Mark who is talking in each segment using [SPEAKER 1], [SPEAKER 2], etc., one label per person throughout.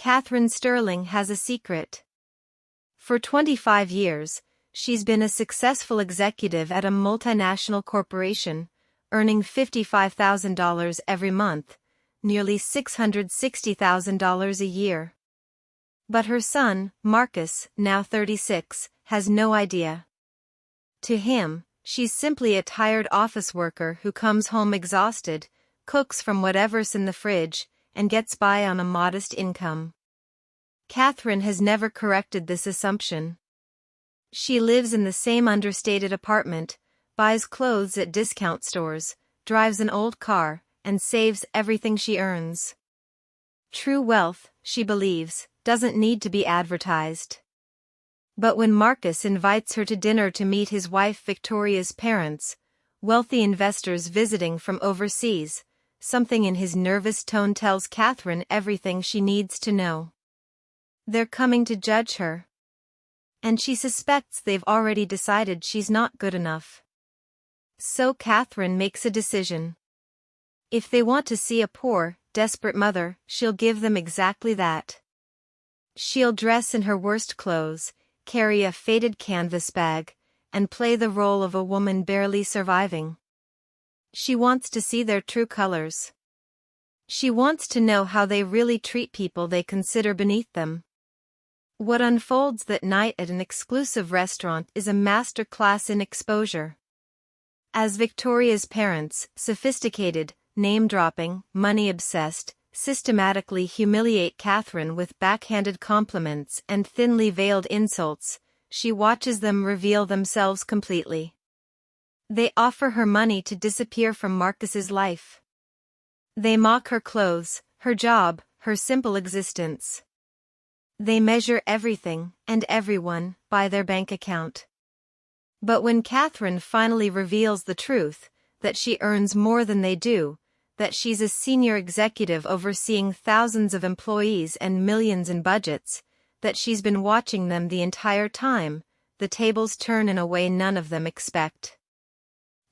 [SPEAKER 1] Catherine Sterling has a secret. For 25 years, she's been a successful executive at a multinational corporation, earning $55,000 every month, nearly $660,000 a year. But her son, Marcus, now 36, has no idea. To him, she's simply a tired office worker who comes home exhausted, cooks from whatever's in the fridge, and gets by on a modest income. Catherine has never corrected this assumption. She lives in the same understated apartment, buys clothes at discount stores, drives an old car, and saves everything she earns. True wealth, she believes, doesn't need to be advertised. But when Marcus invites her to dinner to meet his wife Victoria's parents, wealthy investors visiting from overseas, something in his nervous tone tells Catherine everything she needs to know. They're coming to judge her. And she suspects they've already decided she's not good enough. So Catherine makes a decision. If they want to see a poor, desperate mother, she'll give them exactly that. She'll dress in her worst clothes, carry a faded canvas bag, and play the role of a woman barely surviving. She wants to see their true colors. She wants to know how they really treat people they consider beneath them. What unfolds that night at an exclusive restaurant is a masterclass in exposure. As Victoria's parents, sophisticated, name-dropping, money-obsessed, systematically humiliate Catherine with backhanded compliments and thinly veiled insults, she watches them reveal themselves completely. They offer her money to disappear from Marcus's life. They mock her clothes, her job, her simple existence. They measure everything and everyone by their bank account. But when Catherine finally reveals the truth, that she earns more than they do, that she's a senior executive overseeing thousands of employees and millions in budgets, that she's been watching them the entire time, the tables turn in a way none of them expect.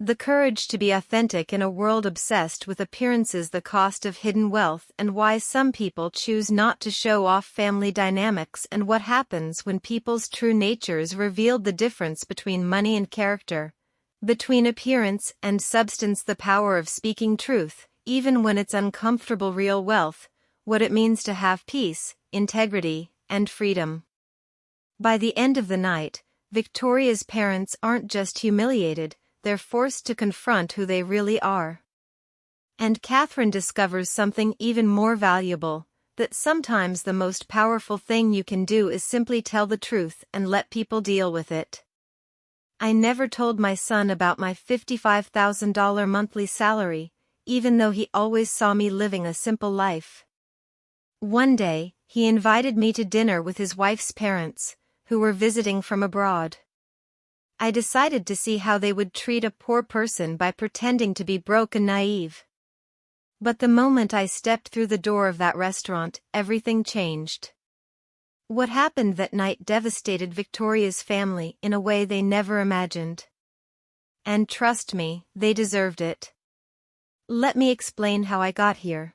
[SPEAKER 1] The courage to be authentic in a world obsessed with appearances, the cost of hidden wealth, and why some people choose not to show off family dynamics, and what happens when people's true natures reveal, the difference between money and character, between appearance and substance, the power of speaking truth, even when it's uncomfortable, real wealth, what it means to have peace, integrity, and freedom. By the end of the night, Victoria's parents aren't just humiliated, they're forced to confront who they really are. And Catherine discovers something even more valuable, that sometimes the most powerful thing you can do is simply tell the truth and let people deal with it. I never told my son about my $55,000 monthly salary, even though he always saw me living a simple life. One day, he invited me to dinner with his wife's parents, who were visiting from abroad. I decided to see how they would treat a poor person by pretending to be broke and naive. But the moment I stepped through the door of that restaurant, everything changed. What happened that night devastated Victoria's family in a way they never imagined. And trust me, they deserved it. Let me explain how I got here.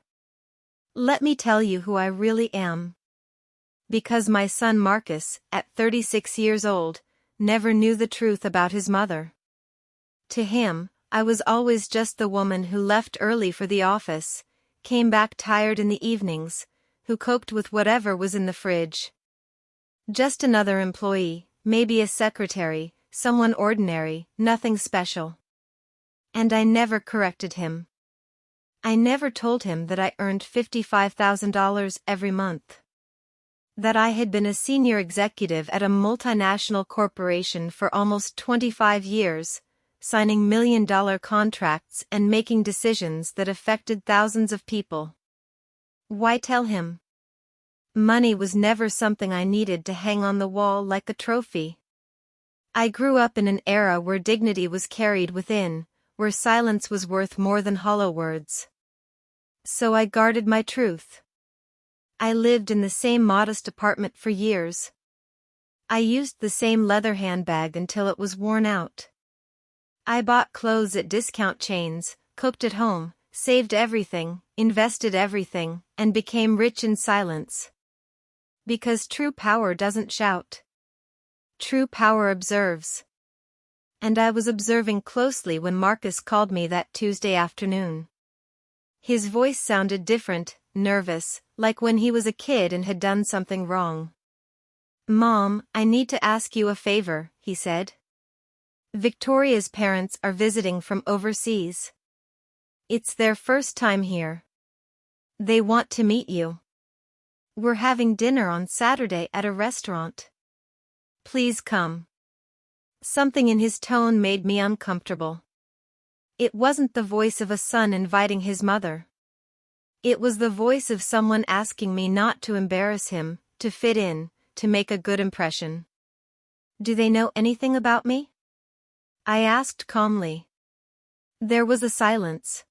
[SPEAKER 1] Let me tell you who I really am. Because my son Marcus, at 36 years old, never knew the truth about his mother. To him, I was always just the woman who left early for the office, came back tired in the evenings, who coped with whatever was in the fridge. Just another employee, maybe a secretary, someone ordinary, nothing special. And I never corrected him. I never told him that I earned $55,000 every month. That I had been a senior executive at a multinational corporation for almost 25 years, signing million-dollar contracts and making decisions that affected thousands of people. Why tell him? Money was never something I needed to hang on the wall like a trophy. I grew up in an era where dignity was carried within, where silence was worth more than hollow words. So I guarded my truth. I lived in the same modest apartment for years. I used the same leather handbag until it was worn out. I bought clothes at discount chains, cooked at home, saved everything, invested everything, and became rich in silence. Because true power doesn't shout. True power observes. And I was observing closely when Marcus called me that Tuesday afternoon. His voice sounded different, nervous, like when he was a kid and had done something wrong. "Mom, I need to ask you a favor," he said. "Victoria's parents are visiting from overseas. It's their first time here. They want to meet you. We're having dinner on Saturday at a restaurant. Please come." Something in his tone made me uncomfortable. It wasn't the voice of a son inviting his mother. It was the voice of someone asking me not to embarrass him, to fit in, to make a good impression. "Do they know anything about me?" I asked calmly. There was a silence.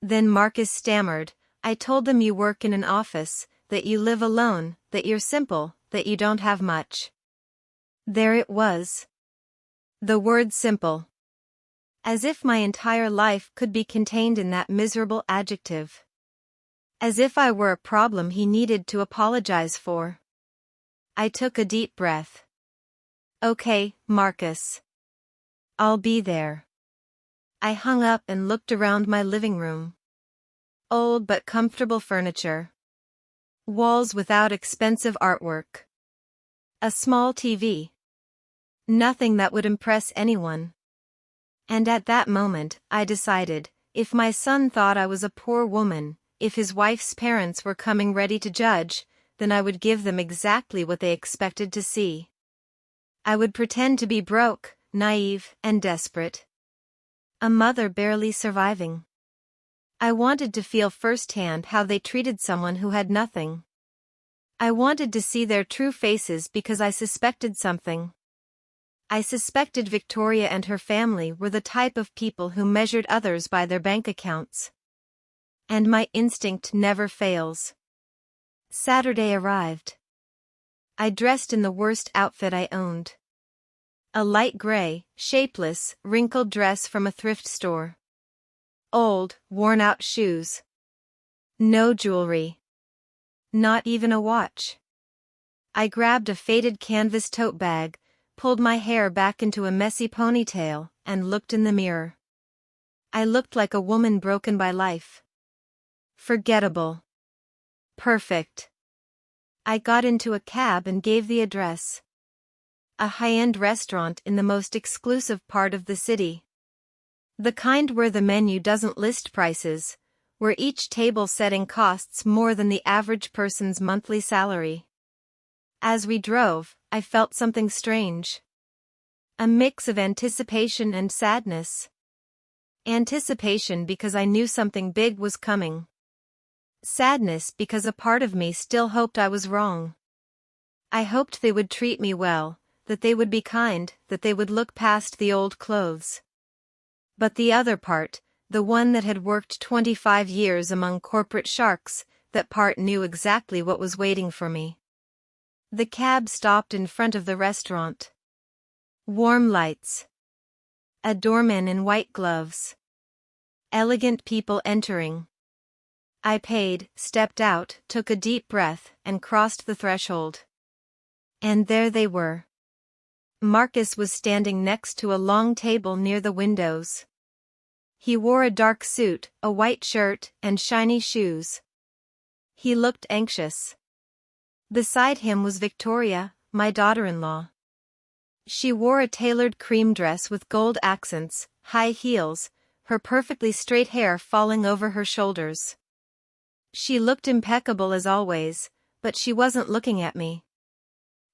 [SPEAKER 1] Then Marcus stammered, "I told them you work in an office, that you live alone, that you're simple, that you don't have much." There it was. The word simple. As if my entire life could be contained in that miserable adjective. As if I were a problem he needed to apologize for. I took a deep breath. "Okay, Marcus. I'll be there." I hung up and looked around my living room. Old but comfortable furniture. Walls without expensive artwork. A small TV. Nothing that would impress anyone. And at that moment, I decided, if my son thought I was a poor woman, if his wife's parents were coming ready to judge, then I would give them exactly what they expected to see. I would pretend to be broke, naive, and desperate. A mother barely surviving. I wanted to feel firsthand how they treated someone who had nothing. I wanted to see their true faces because I suspected something. I suspected Victoria and her family were the type of people who measured others by their bank accounts. And my instinct never fails. Saturday arrived. I dressed in the worst outfit I owned. A light gray, shapeless, wrinkled dress from a thrift store. Old, worn-out shoes. No jewelry. Not even a watch. I grabbed a faded canvas tote bag, pulled my hair back into a messy ponytail, and looked in the mirror. I looked like a woman broken by life. Forgettable. Perfect. I got into a cab and gave the address. A high-end restaurant in the most exclusive part of the city. The kind where the menu doesn't list prices, where each table setting costs more than the average person's monthly salary. As we drove, I felt something strange. A mix of anticipation and sadness. Anticipation because I knew something big was coming. Sadness because a part of me still hoped I was wrong. I hoped they would treat me well, that they would be kind, that they would look past the old clothes. But the other part, the one that had worked 25 years among corporate sharks, that part knew exactly what was waiting for me. The cab stopped in front of the restaurant. Warm lights. A doorman in white gloves. Elegant people entering. I paid, stepped out, took a deep breath, and crossed the threshold. And there they were. Marcus was standing next to a long table near the windows. He wore a dark suit, a white shirt, and shiny shoes. He looked anxious. Beside him was Victoria, my daughter-in-law. She wore a tailored cream dress with gold accents, high heels, her perfectly straight hair falling over her shoulders. She looked impeccable as always, but she wasn't looking at me.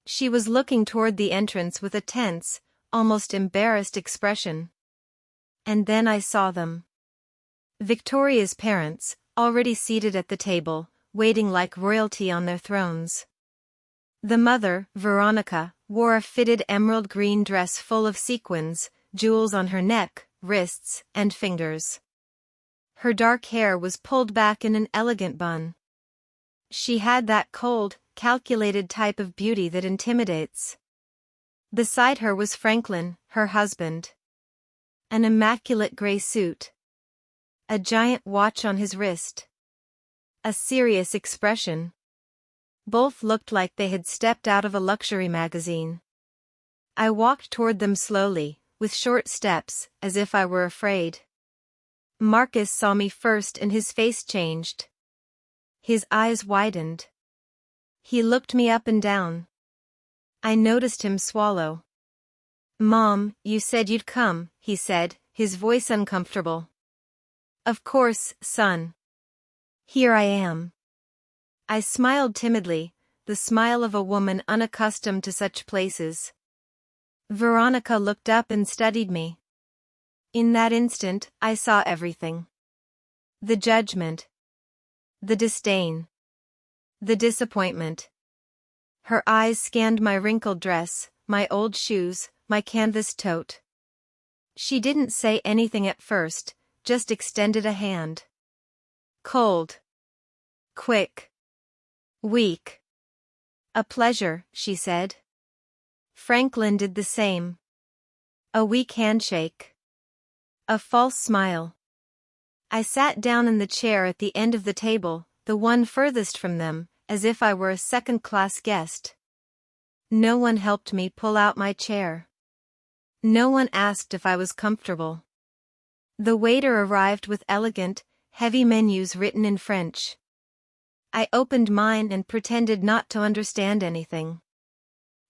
[SPEAKER 1] She was looking toward the entrance with a tense, almost embarrassed expression. And then I saw them. Victoria's parents, already seated at the table, waiting like royalty on their thrones. The mother, Veronica, wore a fitted emerald green dress full of sequins, jewels on her neck, wrists, and fingers. Her dark hair was pulled back in an elegant bun. She had that cold, calculated type of beauty that intimidates. Beside her was Franklin, her husband. An immaculate gray suit. A giant watch on his wrist. A serious expression. Both looked like they had stepped out of a luxury magazine. I walked toward them slowly, with short steps, as if I were afraid. Marcus saw me first and his face changed. His eyes widened. He looked me up and down. I noticed him swallow. "Mom, you said you'd come," he said, his voice uncomfortable. "Of course, son. Here I am." I smiled timidly, the smile of a woman unaccustomed to such places. Veronica looked up and studied me. In that instant, I saw everything. The judgment. The disdain. The disappointment. Her eyes scanned my wrinkled dress, my old shoes, my canvas tote. She didn't say anything at first, just extended a hand. "Cold. Quick. Weak. A pleasure," she said. Franklin did the same. A weak handshake. A false smile. I sat down in the chair at the end of the table, the one furthest from them, as if I were a second-class guest. No one helped me pull out my chair. No one asked if I was comfortable. The waiter arrived with elegant, heavy menus written in French. I opened mine and pretended not to understand anything.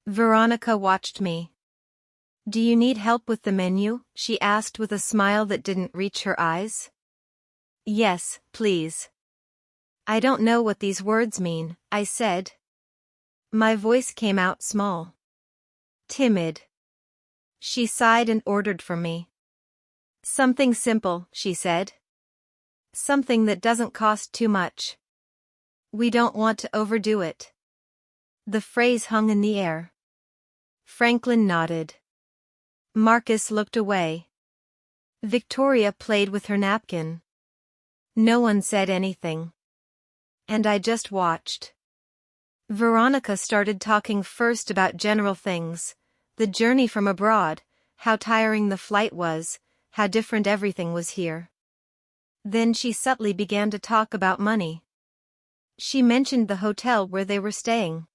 [SPEAKER 1] Veronica watched me. "Do you need help with the menu?" she asked with a smile that didn't reach her eyes. "Yes, please." "I don't know what these words mean," I said. My voice came out small. Timid. She sighed and ordered for me. "Something simple," she said. "Something that doesn't cost too much. We don't want to overdo it." The phrase hung in the air. Franklin nodded. Marcus looked away. Victoria played with her napkin. No one said anything. And I just watched. Veronica started talking first about general things, the journey from abroad, how tiring the flight was, how different everything was here. Then she subtly began to talk about money. She mentioned the hotel where they were staying.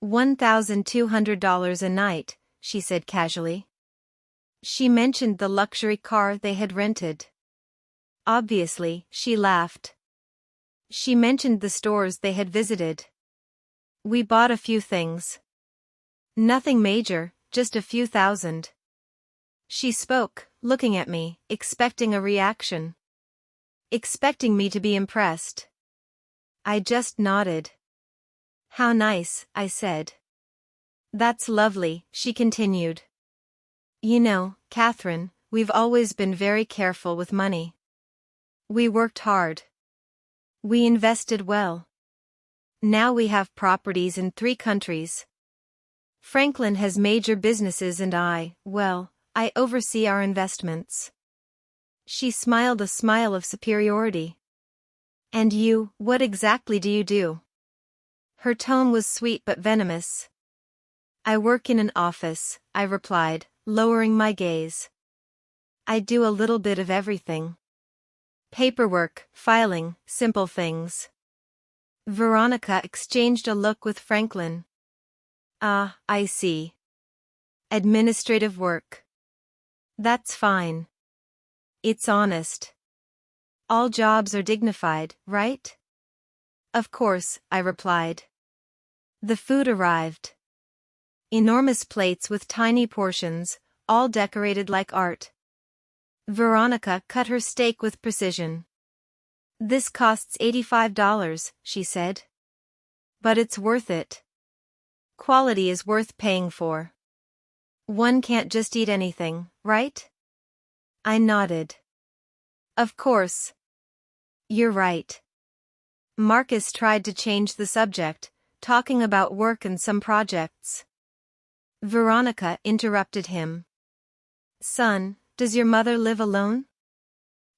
[SPEAKER 1] $1,200 a night, she said casually. She mentioned the luxury car they had rented. Obviously, she laughed. She mentioned the stores they had visited. We bought a few things. Nothing major, just a few thousand. She spoke, looking at me, expecting a reaction. Expecting me to be impressed. I just nodded. "How nice," I said. "That's lovely," she continued. "You know, Catherine, we've always been very careful with money. We worked hard. We invested well. Now we have properties in 3 countries. Franklin has major businesses and I oversee our investments." She smiled a smile of superiority. "And you, what exactly do you do?" Her tone was sweet but venomous. "I work in an office," I replied, lowering my gaze. "I do a little bit of everything. Paperwork, filing, simple things." Veronica exchanged a look with Franklin. "Ah, I see. Administrative work. That's fine. It's honest. All jobs are dignified, right?" "Of course," I replied. The food arrived. Enormous plates with tiny portions, all decorated like art. Veronica cut her steak with precision. "This costs $85, she said. "But it's worth it. Quality is worth paying for. One can't just eat anything, right?" I nodded. "Of course. You're right." Marcus tried to change the subject, talking about work and some projects. Veronica interrupted him. "Son, does your mother live alone?"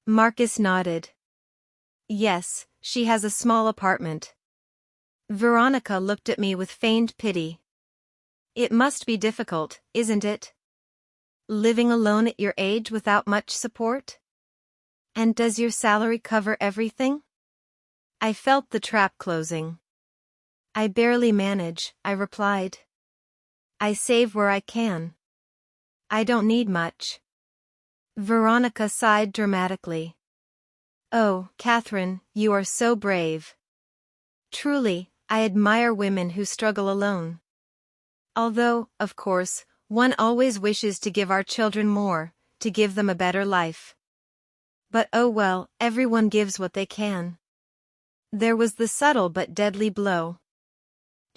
[SPEAKER 1] Marcus nodded. "Yes, she has a small apartment." Veronica looked at me with feigned pity. "It must be difficult, isn't it? Living alone at your age without much support? And does your salary cover everything?" I felt the trap closing. I barely manage, I replied. I save where I can. I don't need much. Veronica sighed dramatically. Oh, Catherine, you are so brave. Truly, I admire women who struggle alone. Although, of course, one always wishes to give our children more, to give them a better life. But oh well, everyone gives what they can. There was the subtle but deadly blow.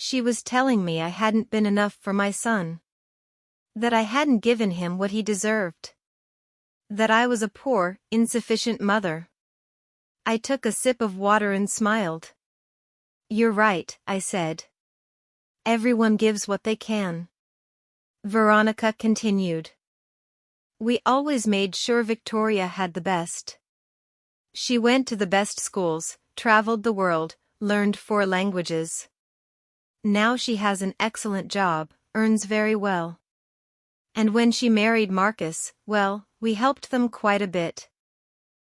[SPEAKER 1] She was telling me I hadn't been enough for my son. That I hadn't given him what he deserved. That I was a poor, insufficient mother. I took a sip of water and smiled. You're right, I said. Everyone gives what they can. Veronica continued. We always made sure Victoria had the best. She went to the best schools, traveled the world, learned 4 languages. Now she has an excellent job, earns very well. And when she married Marcus, well, we helped them quite a bit.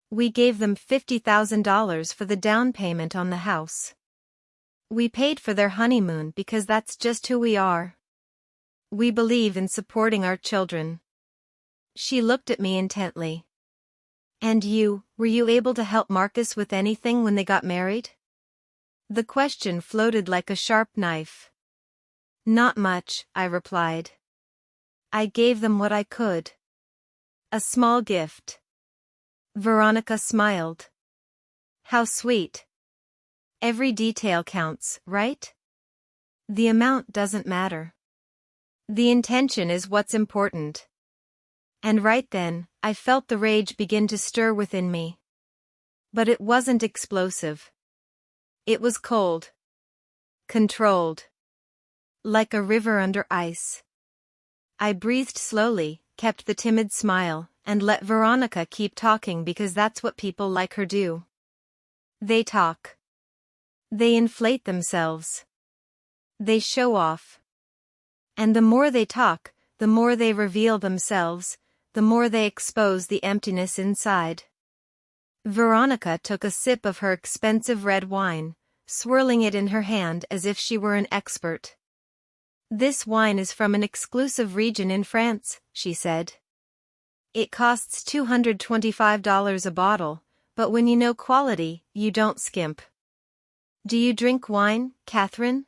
[SPEAKER 1] We gave them $50,000 for the down payment on the house. We paid for their honeymoon because that's just who we are. We believe in supporting our children. She looked at me intently. And you, were you able to help Marcus with anything when they got married? The question floated like a sharp knife. Not much, I replied. I gave them what I could. A small gift. Veronica smiled. How sweet. Every detail counts, right? The amount doesn't matter. The intention is what's important. And right then, I felt the rage begin to stir within me. But it wasn't explosive. It was cold. Controlled. Like a river under ice. I breathed slowly, kept the timid smile, and let Veronica keep talking because that's what people like her do. They talk. They inflate themselves. They show off. And the more they talk, the more they reveal themselves, the more they expose the emptiness inside. Veronica took a sip of her expensive red wine, swirling it in her hand as if she were an expert. This wine is from an exclusive region in France, she said. It costs $225 a bottle, but when you know quality, you don't skimp. Do you drink wine, Catherine?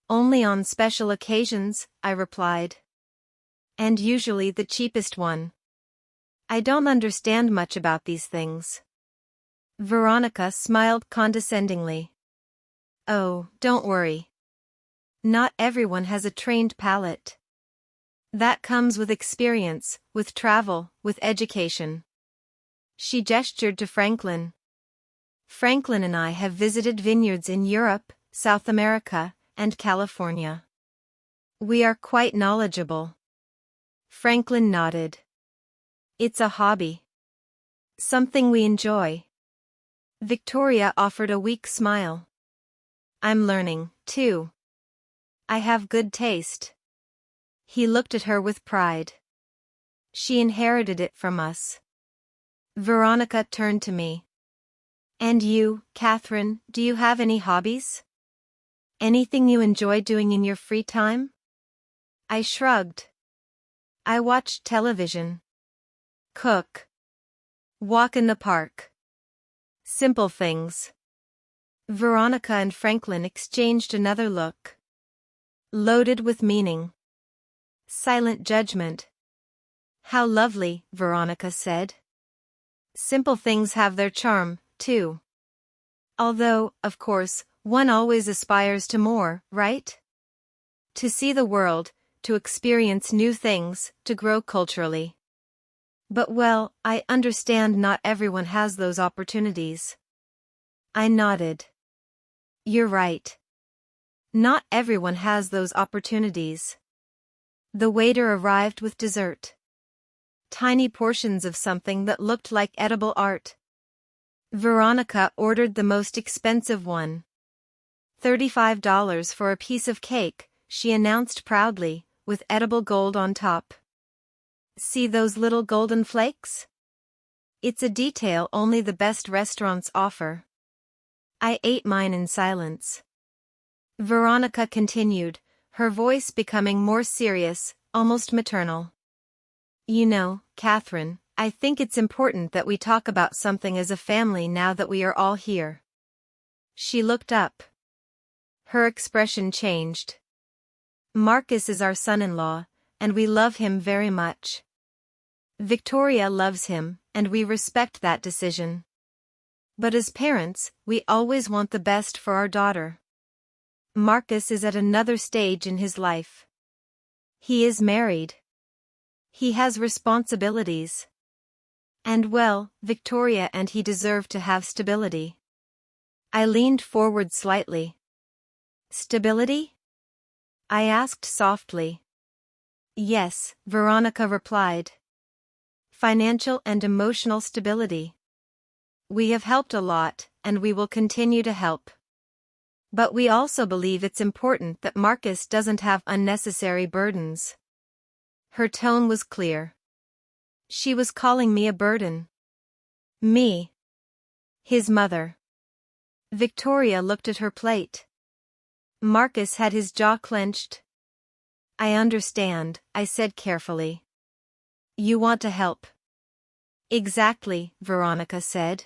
[SPEAKER 1] Only on special occasions, I replied. And usually the cheapest one. I don't understand much about these things. Veronica smiled condescendingly. Oh, don't worry. Not everyone has a trained palate. That comes with experience, with travel, with education. She gestured to Franklin. Franklin and I have visited vineyards in Europe, South America, and California. We are quite knowledgeable. Franklin nodded. It's a hobby. Something we enjoy. Victoria offered a weak smile. I'm learning, too. I have good taste. He looked at her with pride. She inherited it from us. Veronica turned to me. And you, Catherine, do you have any hobbies? Anything you enjoy doing in your free time? I shrugged. I watch television. Cook. Walk in the park. Simple things. Veronica and Franklin exchanged another look. Loaded with meaning. Silent judgment. How lovely, Veronica said. Simple things have their charm, too. Although, of course, one always aspires to more, right? To see the world, to experience new things, to grow culturally. But well, I understand not everyone has those opportunities. I nodded. You're right. Not everyone has those opportunities. The waiter arrived with dessert. Tiny portions of something that looked like edible art. Veronica ordered the most expensive one. $35 for a piece of cake, she announced proudly, with edible gold on top. See those little golden flakes? It's a detail only the best restaurants offer. I ate mine in silence. Veronica continued, her voice becoming more serious, almost maternal. You know, Catherine, I think it's important that we talk about something as a family now that we are all here. She looked up. Her expression changed. Marcus is our son-in-law, and we love him very much. Victoria loves him, and we respect that decision. But as parents, we always want the best for our daughter. Marcus is at another stage in his life. He is married. He has responsibilities. And well, Victoria and he deserve to have stability. I leaned forward slightly. Stability? I asked softly. Yes, Veronica replied. Financial and emotional stability. We have helped a lot, and we will continue to help. But we also believe it's important that Marcus doesn't have unnecessary burdens. Her tone was clear. She was calling me a burden. Me. His mother. Victoria looked at her plate. Marcus had his jaw clenched. I understand, I said carefully. You want to help. Exactly, Veronica said.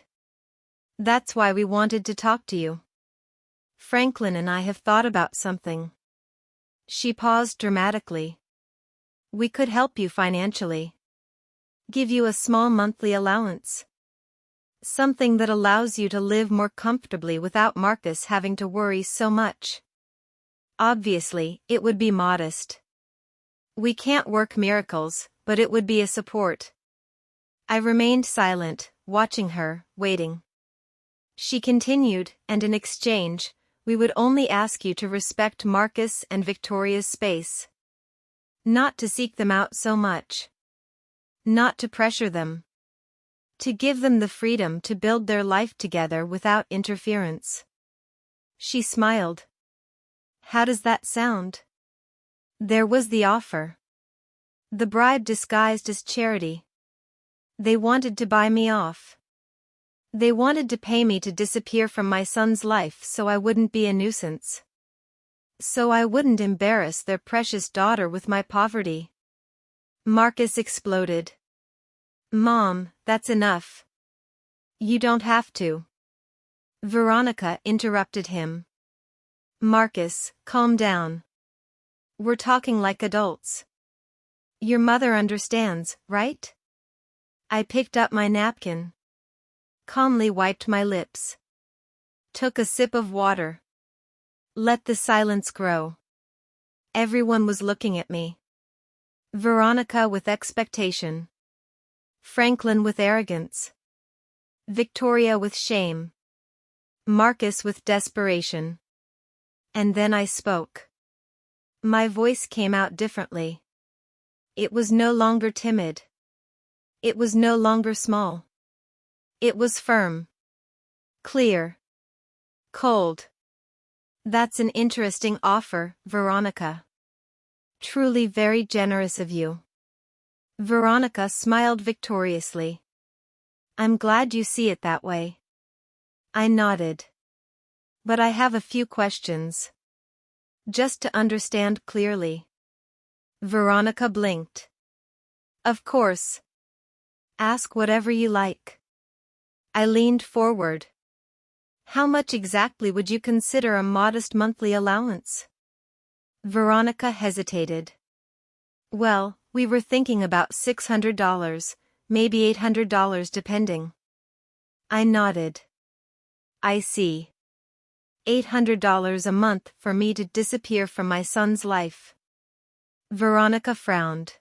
[SPEAKER 1] That's why we wanted to talk to you. Franklin and I have thought about something. She paused dramatically. We could help you financially. Give you a small monthly allowance. Something that allows you to live more comfortably without Marcus having to worry so much. Obviously, it would be modest. We can't work miracles, but it would be a support. I remained silent, watching her, waiting. She continued, and in exchange, we would only ask you to respect Marcus and Victoria's space. Not to seek them out so much. Not to pressure them. To give them the freedom to build their life together without interference. She smiled. How does that sound? There was the offer. The bribe disguised as charity. They wanted to buy me off. They wanted to pay me to disappear from my son's life so I wouldn't be a nuisance. So I wouldn't embarrass their precious daughter with my poverty. Marcus exploded. Mom, that's enough. You don't have to. Veronica interrupted him. Marcus, calm down. We're talking like adults. Your mother understands, right? I picked up my napkin. Calmly wiped my lips. Took a sip of water. Let the silence grow. Everyone was looking at me. Veronica with expectation. Franklin with arrogance. Victoria with shame. Marcus with desperation. And then I spoke. My voice came out differently. It was no longer timid. It was no longer small. It was firm. Clear. Cold. That's an interesting offer, Veronica. Truly very generous of you. Veronica smiled victoriously. I'm glad you see it that way. I nodded. But I have a few questions. Just to understand clearly. Veronica blinked. Of course. Ask whatever you like. I leaned forward. How much exactly would you consider a modest monthly allowance? Veronica hesitated. Well, we were thinking about $600, maybe $800 depending. I nodded. I see. $800 a month for me to disappear from my son's life. Veronica frowned.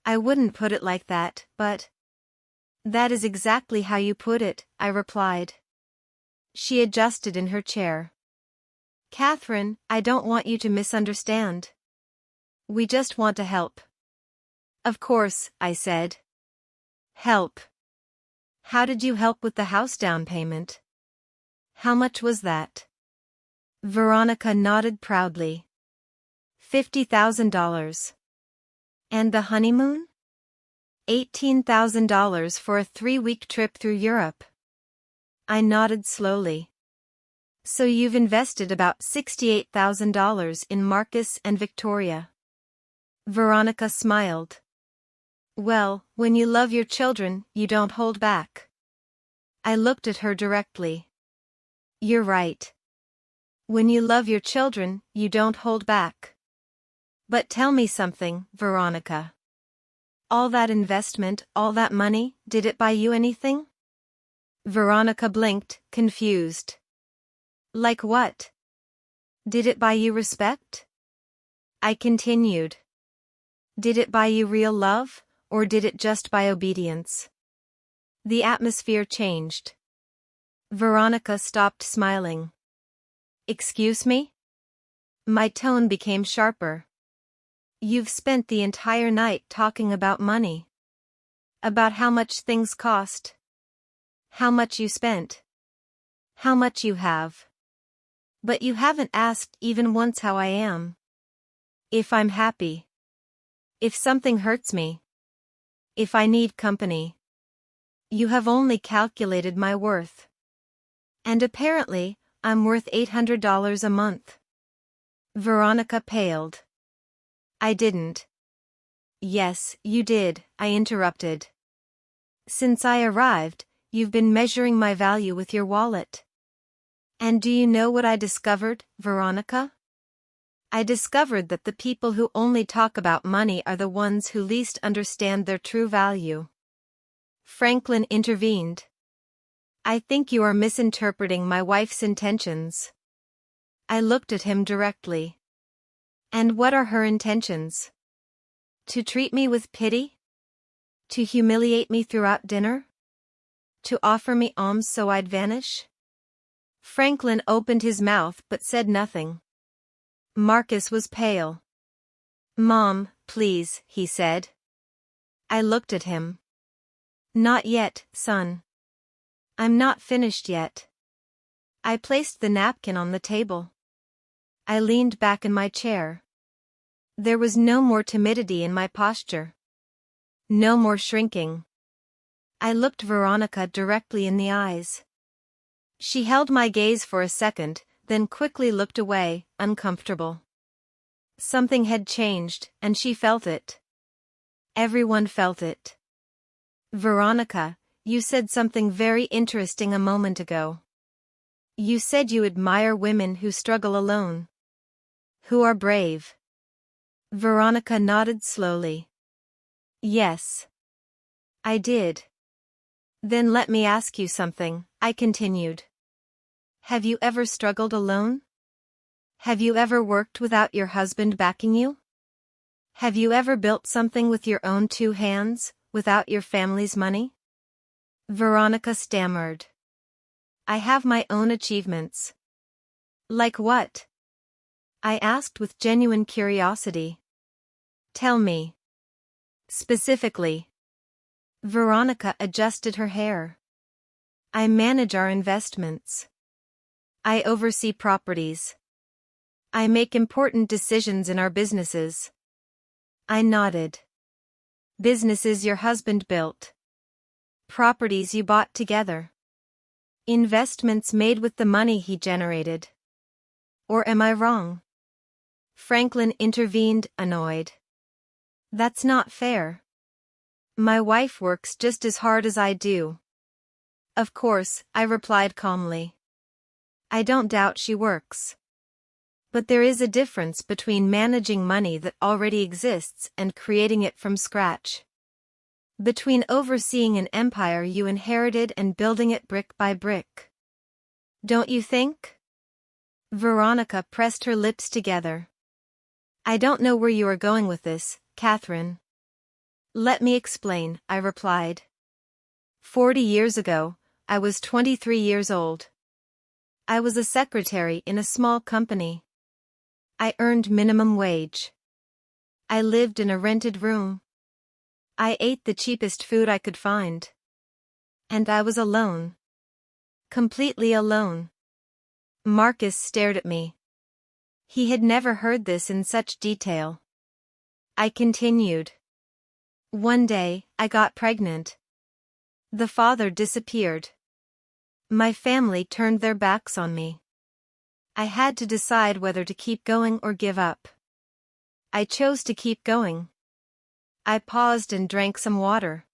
[SPEAKER 1] I wouldn't put it like that, but... That is exactly how you put it, I replied. She adjusted in her chair. Catherine, I don't want you to misunderstand. We just want to help. Of course, I said. Help. How did you help with the house down payment? How much was that? Veronica nodded proudly. $50,000. And the honeymoon? $18,000 for a 3-week trip through Europe. I nodded slowly. So you've invested about $68,000 in Marcus and Victoria. Veronica smiled. Well, when you love your children, you don't hold back. I looked at her directly. You're right. When you love your children, you don't hold back. But tell me something, Veronica. All that investment, all that money, did it buy you anything? Veronica blinked, confused. Like what? Did it buy you respect? I continued. Did it buy you real love, or did it just buy obedience? The atmosphere changed. Veronica stopped smiling. Excuse me? My tone became sharper. You've spent the entire night talking about money. About how much things cost. How much you spent. How much you have. But you haven't asked even once how I am. If I'm happy. If something hurts me. If I need company. You have only calculated my worth. And apparently, I'm worth $800 a month. Veronica paled. I didn't. Yes, you did, I interrupted. Since I arrived, you've been measuring my value with your wallet. And do you know what I discovered, Veronica? I discovered that the people who only talk about money are the ones who least understand their true value. Franklin intervened. I think you are misinterpreting my wife's intentions. I looked at him directly. And what are her intentions? To treat me with pity? To humiliate me throughout dinner? To offer me alms so I'd vanish? Franklin opened his mouth but said nothing. Marcus was pale. Mom, please, he said. I looked at him. Not yet, son. I'm not finished yet. I placed the napkin on the table. I leaned back in my chair. There was no more timidity in my posture. No more shrinking. I looked Veronica directly in the eyes. She held my gaze for a second, then quickly looked away, uncomfortable. Something had changed, and she felt it. Everyone felt it. Veronica, you said something very interesting a moment ago. You said you admire women who struggle alone. Who are brave. Veronica nodded slowly. Yes. I did. Then let me ask you something, I continued. Have you ever struggled alone? Have you ever worked without your husband backing you? Have you ever built something with your own two hands, without your family's money? Veronica stammered. I have my own achievements. Like what? I asked with genuine curiosity. Tell me. Specifically. Veronica adjusted her hair. I manage our investments. I oversee properties. I make important decisions in our businesses. I nodded. Businesses your husband built. Properties you bought together. Investments made with the money he generated. Or am I wrong? Franklin intervened, annoyed. That's not fair. My wife works just as hard as I do. Of course, I replied calmly. I don't doubt she works. But there is a difference between managing money that already exists and creating it from scratch. Between overseeing an empire you inherited and building it brick by brick. Don't you think? Veronica pressed her lips together. I don't know where you are going with this, Catherine. Let me explain, I replied. 40 years ago, I was 23 years old. I was a secretary in a small company. I earned minimum wage. I lived in a rented room. I ate the cheapest food I could find. And I was alone. Completely alone. Marcus stared at me. He had never heard this in such detail. I continued. One day, I got pregnant. The father disappeared. My family turned their backs on me. I had to decide whether to keep going or give up. I chose to keep going. I paused and drank some water.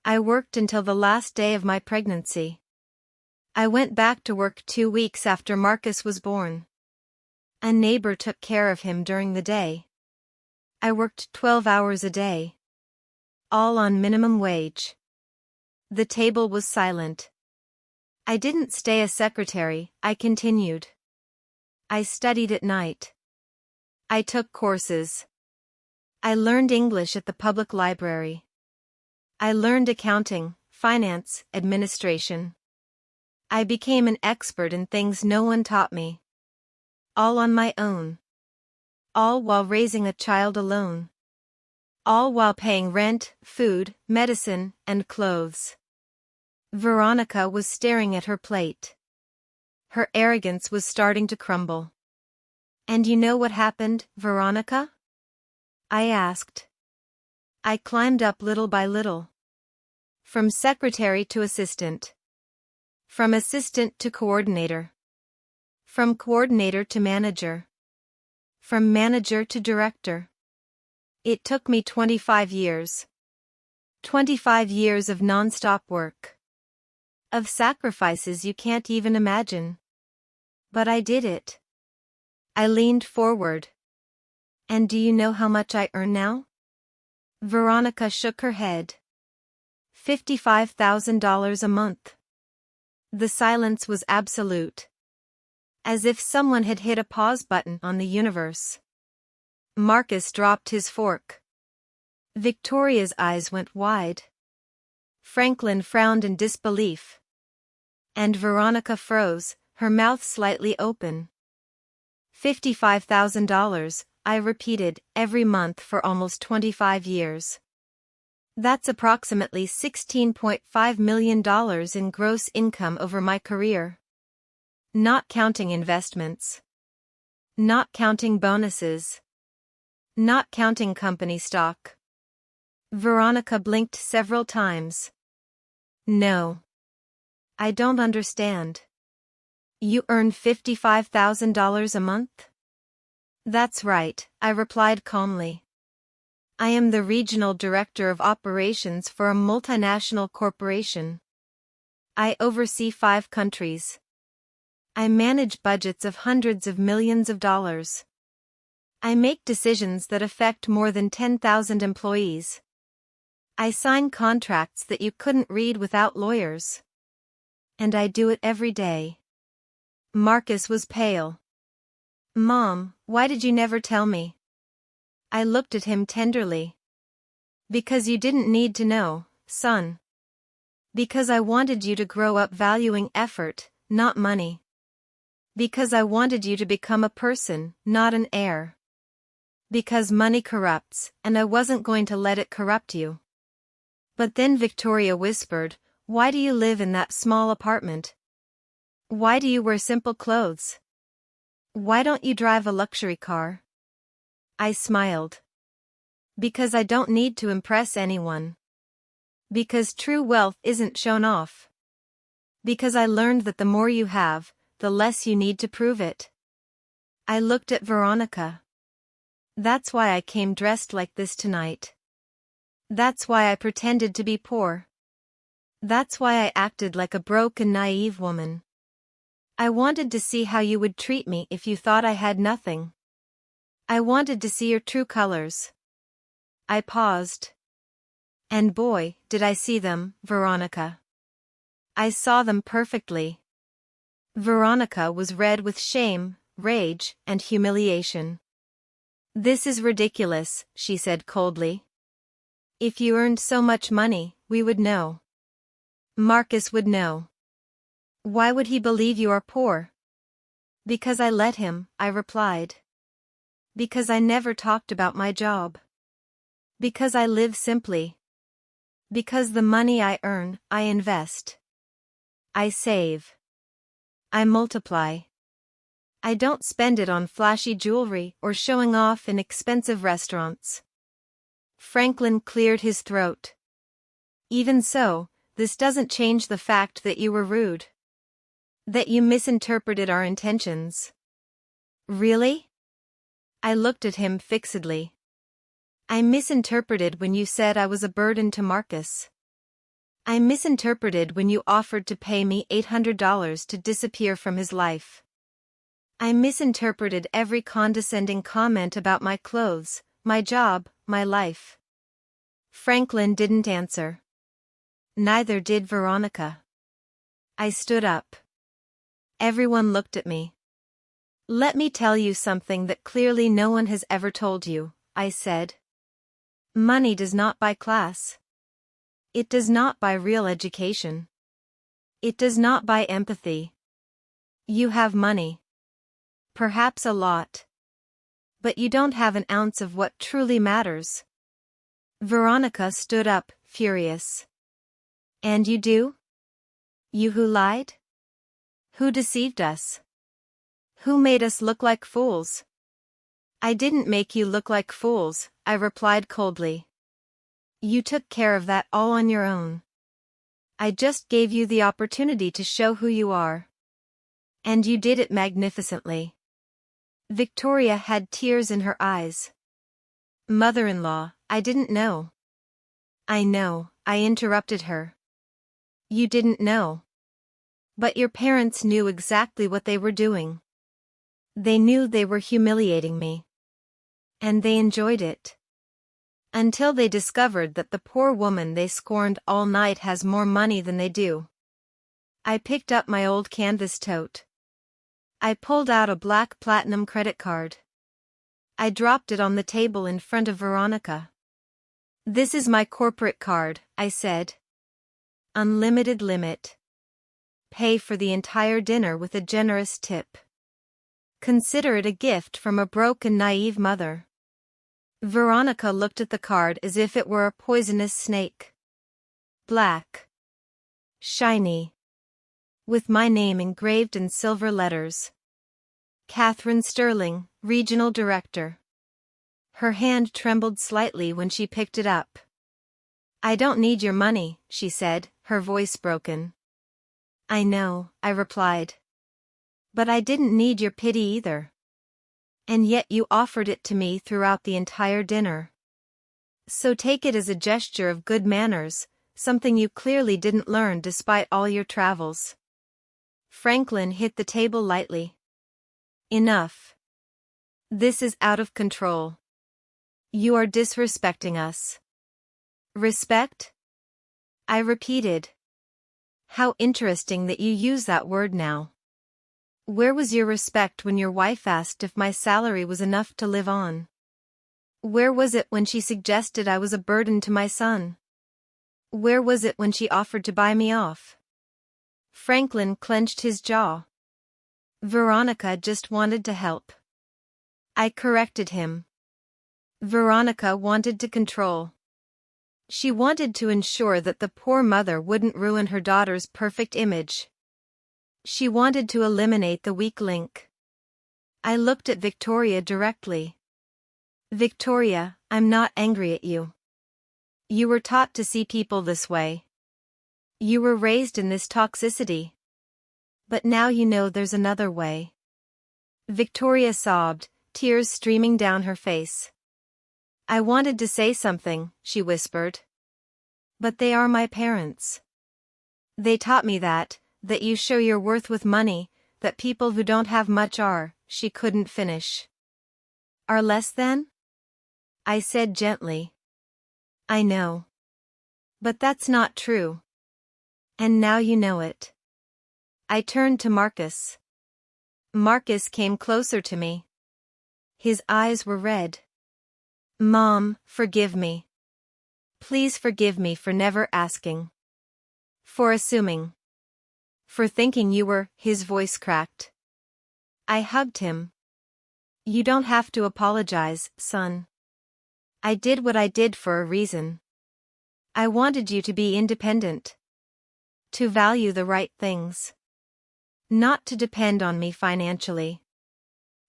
[SPEAKER 1] I worked until the last day of my pregnancy. I went back to work 2 weeks after Marcus was born. A neighbor took care of him during the day. I worked 12 hours a day. All on minimum wage. The table was silent. I didn't stay a secretary, I continued. I studied at night. I took courses. I learned English at the public library. I learned accounting, finance, administration. I became an expert in things no one taught me. All on my own. All while raising a child alone. All while paying rent, food, medicine, and clothes. Veronica was staring at her plate. Her arrogance was starting to crumble. And you know what happened, Veronica? I asked. I climbed up little by little. From secretary to assistant. From assistant to coordinator. From coordinator to manager. From manager to director. It took me 25 years. 25 years of non-stop work. Of sacrifices you can't even imagine. But I did it. I leaned forward. And do you know how much I earn now? Veronica shook her head. $55,000 a month. The silence was absolute. As if someone had hit a pause button on the universe. Marcus dropped his fork. Victoria's eyes went wide. Franklin frowned in disbelief. And Veronica froze, her mouth slightly open. $55,000, I repeated, every month for almost 25 years. That's approximately $16.5 million in gross income over my career. Not counting investments. Not counting bonuses. Not counting company stock. Veronica blinked several times. No. I don't understand. You earn $55,000 a month? That's right, I replied calmly. I am the regional director of operations for a multinational corporation. I oversee 5 countries. I manage budgets of hundreds of millions of dollars. I make decisions that affect more than 10,000 employees. I sign contracts that you couldn't read without lawyers. And I do it every day. Marcus was pale. Mom, why did you never tell me? I looked at him tenderly. Because you didn't need to know, son. Because I wanted you to grow up valuing effort, not money. Because I wanted you to become a person, not an heir. Because money corrupts, and I wasn't going to let it corrupt you. But then Victoria whispered, why do you live in that small apartment? Why do you wear simple clothes? Why don't you drive a luxury car? I smiled. Because I don't need to impress anyone. Because true wealth isn't shown off. Because I learned that the more you have, the less you need to prove it. I looked at Veronica. That's why I came dressed like this tonight. That's why I pretended to be poor. That's why I acted like a broke and naive woman. I wanted to see how you would treat me if you thought I had nothing. I wanted to see your true colors. I paused. And boy, did I see them, Veronica. I saw them perfectly. Veronica was red with shame, rage, and humiliation. This is ridiculous, she said coldly. If you earned so much money, we would know. Marcus would know. Why would he believe you are poor? Because I let him, I replied. Because I never talked about my job. Because I live simply. Because the money I earn, I invest. I save. I multiply. I don't spend it on flashy jewelry or showing off in expensive restaurants. Franklin cleared his throat. Even so, this doesn't change the fact that you were rude. That you misinterpreted our intentions. Really? I looked at him fixedly. I misinterpreted when you said I was a burden to Marcus. I misinterpreted when you offered to pay me $800 to disappear from his life. I misinterpreted every condescending comment about my clothes, my job, my life. Franklin didn't answer. Neither did Veronica. I stood up. Everyone looked at me. Let me tell you something that clearly no one has ever told you, I said. Money does not buy class. It does not buy real education. It does not buy empathy. You have money. Perhaps a lot. But you don't have an ounce of what truly matters. Veronica stood up, furious. And you do? You who lied? Who deceived us? Who made us look like fools? I didn't make you look like fools, I replied coldly. You took care of that all on your own. I just gave you the opportunity to show who you are. And you did it magnificently. Victoria had tears in her eyes. Mother-in-law, I didn't know. I know, I interrupted her. You didn't know. But your parents knew exactly what they were doing. They knew they were humiliating me. And they enjoyed it. Until they discovered that the poor woman they scorned all night has more money than they do. I picked up my old canvas tote. I pulled out a black platinum credit card. I dropped it on the table in front of Veronica. This is my corporate card, I said. Unlimited limit. Pay for the entire dinner with a generous tip. Consider it a gift from a broke and naive mother. Veronica looked at the card as if it were a poisonous snake. Black. Shiny. With my name engraved in silver letters. Catherine Sterling, Regional Director. Her hand trembled slightly when she picked it up. I don't need your money, she said, her voice broken. I know, I replied. But I didn't need your pity either. And yet you offered it to me throughout the entire dinner. So take it as a gesture of good manners, something you clearly didn't learn despite all your travels. Franklin hit the table lightly. Enough. This is out of control. You are disrespecting us. Respect? I repeated. How interesting that you use that word now. Where was your respect when your wife asked if my salary was enough to live on? Where was it when she suggested I was a burden to my son? Where was it when she offered to buy me off? Franklin clenched his jaw. Veronica just wanted to help. I corrected him. Veronica wanted to control. She wanted to ensure that the poor mother wouldn't ruin her daughter's perfect image. She wanted to eliminate the weak link. I looked at Victoria directly. Victoria, I'm not angry at you. You were taught to see people this way. You were raised in this toxicity. But now you know there's another way. Victoria sobbed, tears streaming down her face. I wanted to say something, she whispered. But they are my parents. They taught me that you show your worth with money, that people who don't have much are, she couldn't finish. Are less than? I said gently. I know. But that's not true. And now you know it. I turned to Marcus. Marcus came closer to me. His eyes were red. Mom, forgive me. Please forgive me for never asking. For assuming. For thinking you were, his voice cracked. I hugged him. You don't have to apologize, son. I did what I did for a reason. I wanted you to be independent. To value the right things. Not to depend on me financially.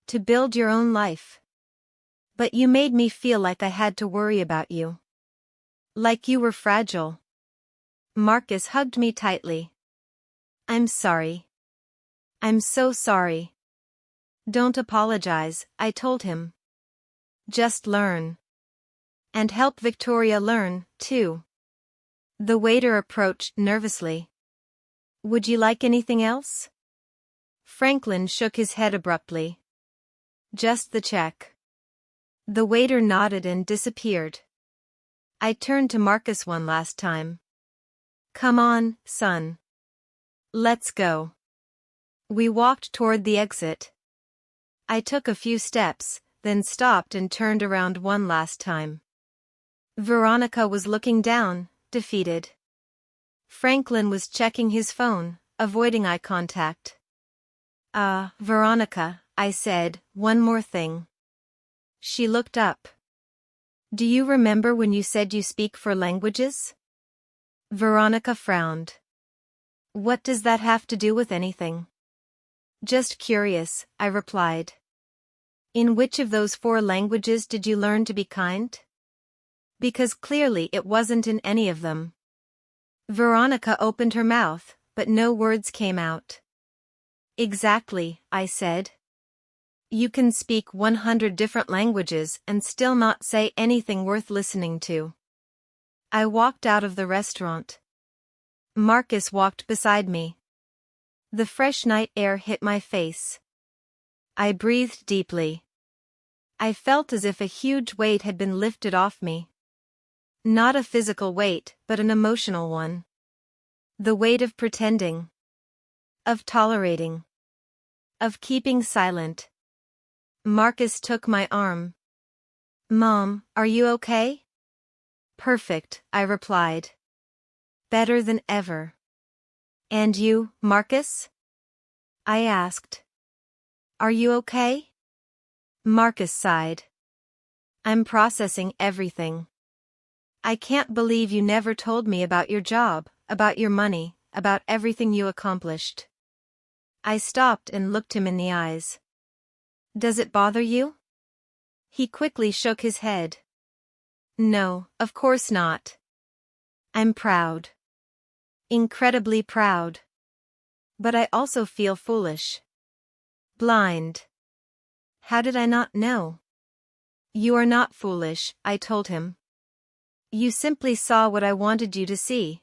[SPEAKER 1] To build your own life. But you made me feel like I had to worry about you. Like you were fragile. Marcus hugged me tightly. I'm sorry. I'm so sorry. Don't apologize, I told him. Just learn. And help Victoria learn, too. The waiter approached nervously. Would you like anything else? Franklin shook his head abruptly. Just the check. The waiter nodded and disappeared. I turned to Marcus one last time. Come on, son. Let's go. We walked toward the exit. I took a few steps, then stopped and turned around one last time. Veronica was looking down, defeated. Franklin was checking his phone, avoiding eye contact. Veronica, I said, one more thing. She looked up. Do you remember when you said you speak 4 languages? Veronica frowned. What does that have to do with anything? Just curious, I replied. In which of those 4 languages did you learn to be kind? Because clearly it wasn't in any of them. Veronica opened her mouth, but no words came out. Exactly, I said. You can speak 100 different languages and still not say anything worth listening to. I walked out of the restaurant. Marcus walked beside me. The fresh night air hit my face. I breathed deeply. I felt as if a huge weight had been lifted off me. Not a physical weight, but an emotional one. The weight of pretending. Of tolerating. Of keeping silent. Marcus took my arm. Mom, are you okay? Perfect, I replied. Better than ever. And you, Marcus? I asked. Are you okay? Marcus sighed. I'm processing everything. I can't believe you never told me about your job, about your money, about everything you accomplished. I stopped and looked him in the eyes. Does it bother you? He quickly shook his head. No, of course not. I'm proud. Incredibly proud. But I also feel foolish. Blind. How did I not know? You are not foolish, I told him. You simply saw what I wanted you to see.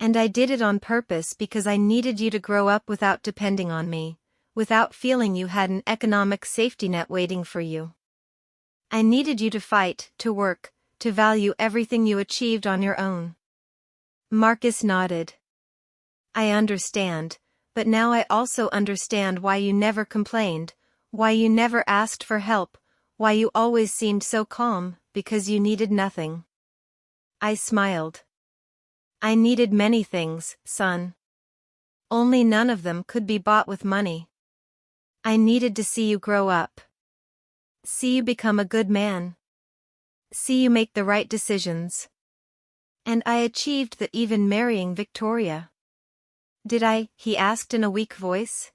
[SPEAKER 1] And I did it on purpose because I needed you to grow up without depending on me, without feeling you had an economic safety net waiting for you. I needed you to fight, to work, to value everything you achieved on your own. Marcus nodded. I understand, but now I also understand why you never complained, why you never asked for help, why you always seemed so calm, because you needed nothing. I smiled. I needed many things, son. Only none of them could be bought with money. I needed to see you grow up. See you become a good man. See you make the right decisions. And I achieved that even marrying Victoria. Did I? He asked in a weak voice.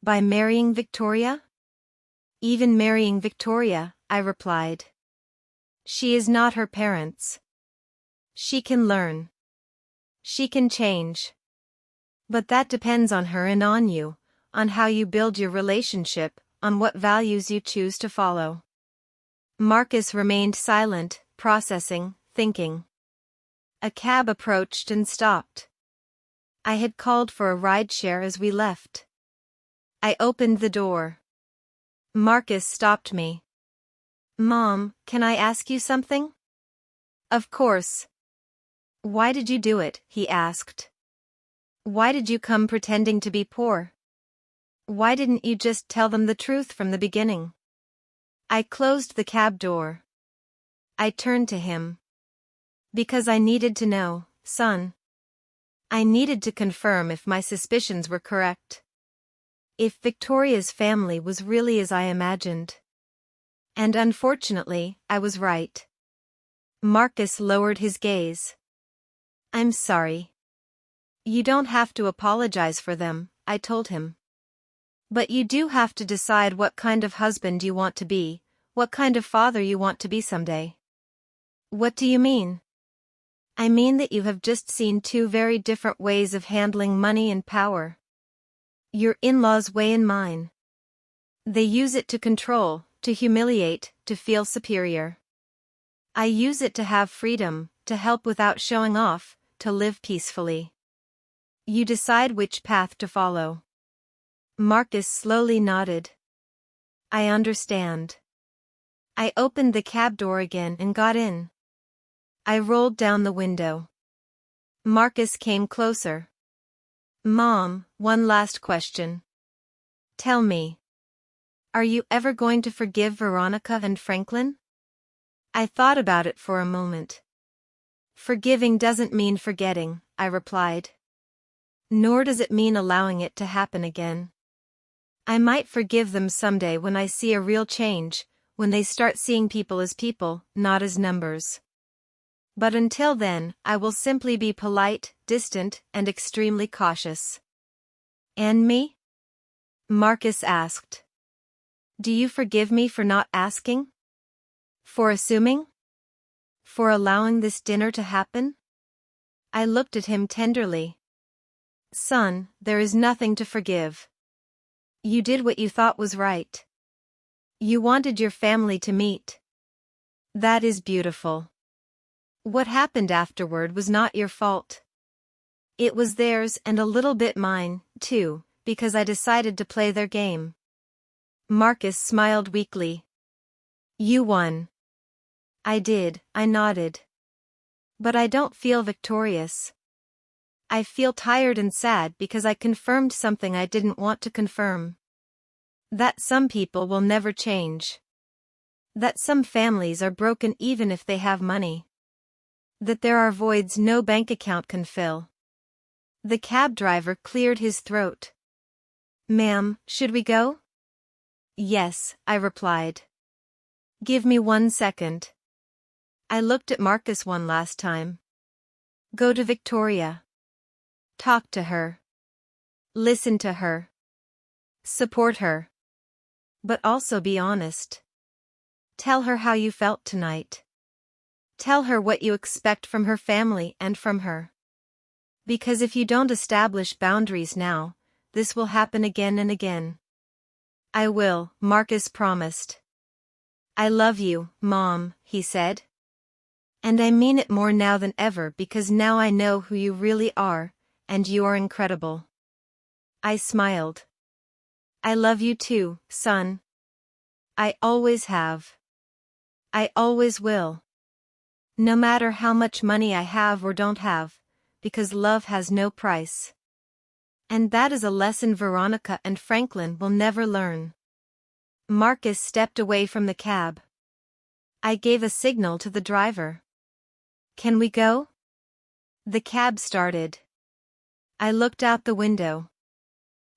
[SPEAKER 1] By marrying Victoria? Even marrying Victoria, I replied. She is not her parents. She can learn. She can change. But that depends on her and on you, on how you build your relationship, on what values you choose to follow. Marcus remained silent, processing, thinking. A cab approached and stopped. I had called for a rideshare as we left. I opened the door. Marcus stopped me. Mom, can I ask you something? Of course. Why did you do it? He asked. Why did you come pretending to be poor? Why didn't you just tell them the truth from the beginning? I closed the cab door. I turned to him. Because I needed to know, son. I needed to confirm if my suspicions were correct. If Victoria's family was really as I imagined. And unfortunately, I was right. Marcus lowered his gaze. I'm sorry. You don't have to apologize for them, I told him. But you do have to decide what kind of husband you want to be, what kind of father you want to be someday. What do you mean? I mean that you have just seen 2 very different ways of handling money and power. Your in-laws weigh in mine. They use it to control, to humiliate, to feel superior. I use it to have freedom, to help without showing off, to live peacefully. You decide which path to follow. Marcus slowly nodded. I understand. I opened the cab door again and got in. I rolled down the window. Marcus came closer. Mom, one last question. Tell me. Are you ever going to forgive Veronica and Franklin? I thought about it for a moment. Forgiving doesn't mean forgetting, I replied. Nor does it mean allowing it to happen again. I might forgive them someday when I see a real change, when they start seeing people as people, not as numbers. But until then, I will simply be polite, distant, and extremely cautious. And me? Marcus asked. Do you forgive me for not asking? For assuming? For allowing this dinner to happen? I looked at him tenderly. Son, there is nothing to forgive. You did what you thought was right. You wanted your family to meet. That is beautiful. What happened afterward was not your fault. It was theirs and a little bit mine, too, because I decided to play their game. Marcus smiled weakly. You won. I did, I nodded. But I don't feel victorious. I feel tired and sad because I confirmed something I didn't want to confirm. That some people will never change. That some families are broken even if they have money. That there are voids no bank account can fill. The cab driver cleared his throat. Ma'am, should we go? Yes, I replied. Give me 1 second. I looked at Marcus one last time. Go to Victoria. Talk to her. Listen to her. Support her. But also be honest. Tell her how you felt tonight. Tell her what you expect from her family and from her. Because if you don't establish boundaries now, this will happen again and again. I will, Marcus promised. I love you, Mom, he said. And I mean it more now than ever because now I know who you really are, and you are incredible. I smiled. I love you too, son. I always have. I always will. No matter how much money I have or don't have, because love has no price. And that is a lesson Veronica and Franklin will never learn. Marcus stepped away from the cab. I gave a signal to the driver. Can we go? The cab started. I looked out the window.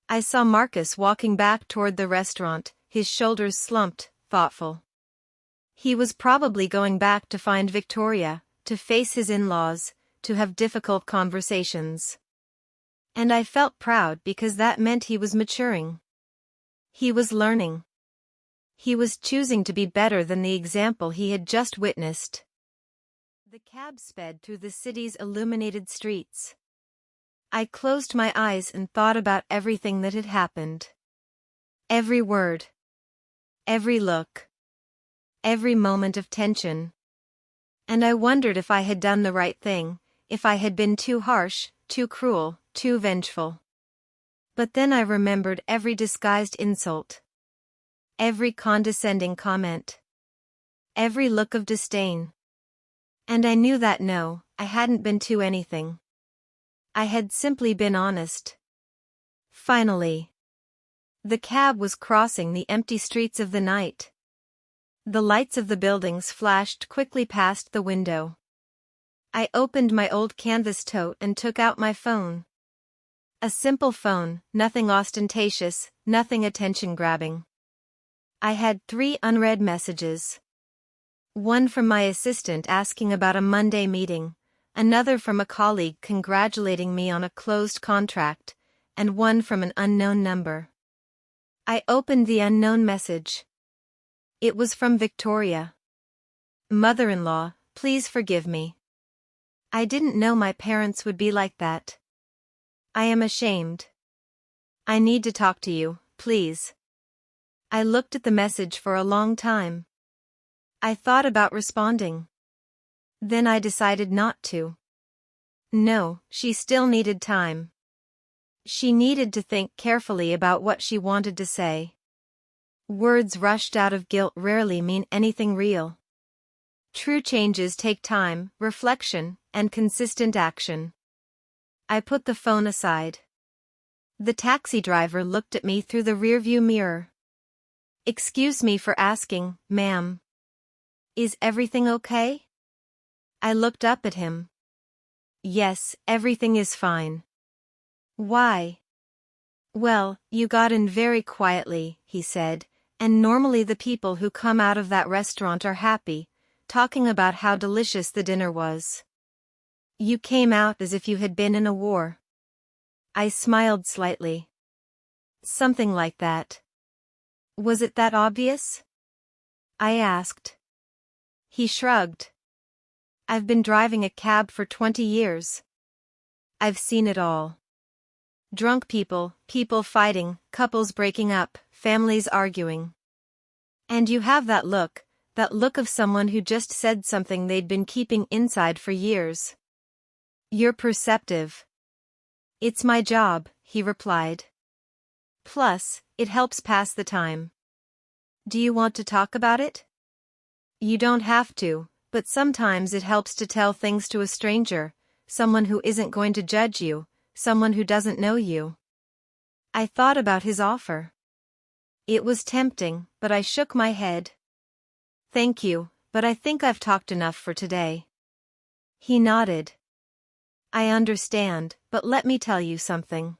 [SPEAKER 1] I saw Marcus walking back toward the restaurant, his shoulders slumped, thoughtful. He was probably going back to find Victoria, to face his in-laws, to have difficult conversations. And I felt proud because that meant he was maturing. He was learning. He was choosing to be better than the example he had just witnessed. The cab sped through the city's illuminated streets. I closed my eyes and thought about everything that had happened. Every word. Every look. Every moment of tension. And I wondered if I had done the right thing, if I had been too harsh, too cruel, too vengeful. But then I remembered every disguised insult. Every condescending comment. Every look of disdain. And I knew that no, I hadn't been too anything. I had simply been honest. Finally. The cab was crossing the empty streets of the night. The lights of the buildings flashed quickly past the window. I opened my old canvas tote and took out my phone. A simple phone, nothing ostentatious, nothing attention-grabbing. I had 3 unread messages. One from my assistant asking about a Monday meeting, another from a colleague congratulating me on a closed contract, and one from an unknown number. I opened the unknown message. It was from Victoria. Mother-in-law, please forgive me. I didn't know my parents would be like that. I am ashamed. I need to talk to you, please. I looked at the message for a long time. I thought about responding. Then I decided not to. No, she still needed time. She needed to think carefully about what she wanted to say. Words rushed out of guilt rarely mean anything real. True changes take time, reflection, and consistent action. I put the phone aside. The taxi driver looked at me through the rearview mirror. "Excuse me for asking, ma'am. Is everything okay?" I looked up at him. "Yes, everything is fine." "Why?" "Well, you got in very quietly," he said, "and normally the people who come out of that restaurant are happy, talking about how delicious the dinner was. You came out as if you had been in a war." I smiled slightly. "Something like that." "Was it that obvious?" I asked. He shrugged. "I've been driving a cab for 20 years. I've seen it all. Drunk people, people fighting, couples breaking up, families arguing. And you have that look of someone who just said something they'd been keeping inside for years. You're perceptive." "It's my job," he replied. "Plus, it helps pass the time." "Do you want to talk about it?" "You don't have to, but sometimes it helps to tell things to a stranger, someone who isn't going to judge you, someone who doesn't know you." I thought about his offer. It was tempting, but I shook my head. "Thank you, but I think I've talked enough for today." He nodded. "I understand, but let me tell you something.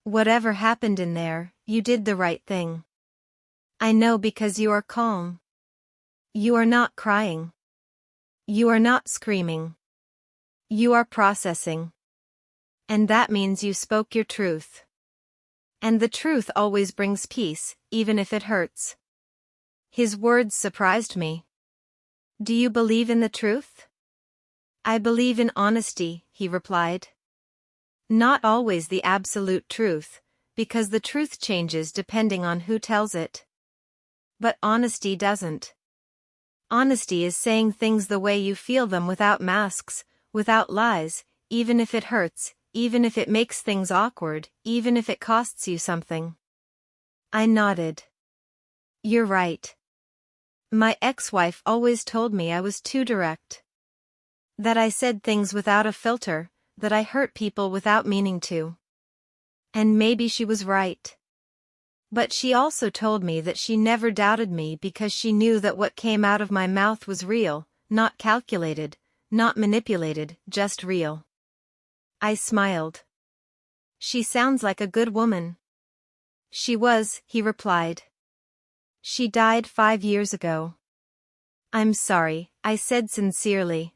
[SPEAKER 1] Whatever happened in there, you did the right thing. I know because you are calm. You are not crying. You are not screaming. You are processing. And that means you spoke your truth. And the truth always brings peace, even if it hurts." His words surprised me. "Do you believe in the truth?" "I believe in honesty," he replied. "Not always the absolute truth, because the truth changes depending on who tells it. But honesty doesn't. Honesty is saying things the way you feel them without masks, without lies, even if it hurts, even if it makes things awkward, even if it costs you something." I nodded. "You're right. My ex-wife always told me I was too direct. That I said things without a filter, that I hurt people without meaning to. And maybe she was right. But she also told me that she never doubted me because she knew that what came out of my mouth was real, not calculated, not manipulated, just real." I smiled. "She sounds like a good woman." "She was," he replied. "She died 5 years ago." "I'm sorry," I said sincerely.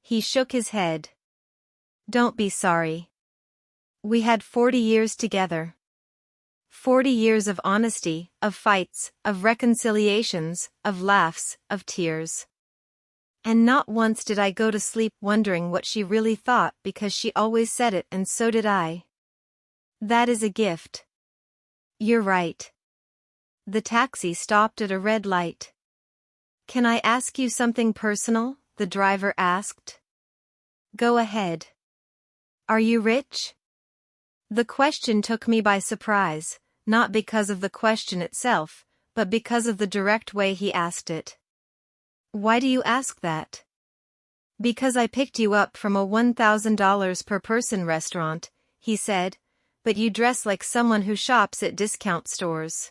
[SPEAKER 1] He shook his head. "Don't be sorry. We had 40 years together. 40 years of honesty, of fights, of reconciliations, of laughs, of tears. And not once did I go to sleep wondering what she really thought because she always said it and so did I. That is a gift." "You're right." The taxi stopped at a red light. "Can I ask you something personal?" the driver asked. "Go ahead." "Are you rich?" The question took me by surprise, not because of the question itself, but because of the direct way he asked it. "Why do you ask that?" "Because I picked you up from a $1,000 per person restaurant," he said, "but you dress like someone who shops at discount stores.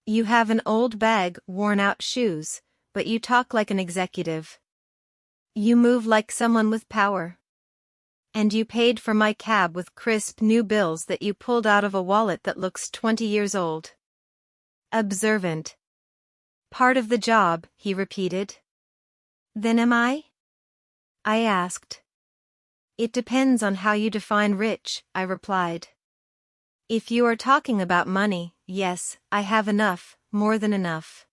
[SPEAKER 1] You have an old bag, worn-out shoes, but you talk like an executive. You move like someone with power. And you paid for my cab with crisp new bills that you pulled out of a wallet that looks 20 years old." Observant. "Part of the job," he repeated. "Then am I?" I asked. "It depends on how you define rich," I replied. "If you are talking about money, yes, I have enough, more than enough.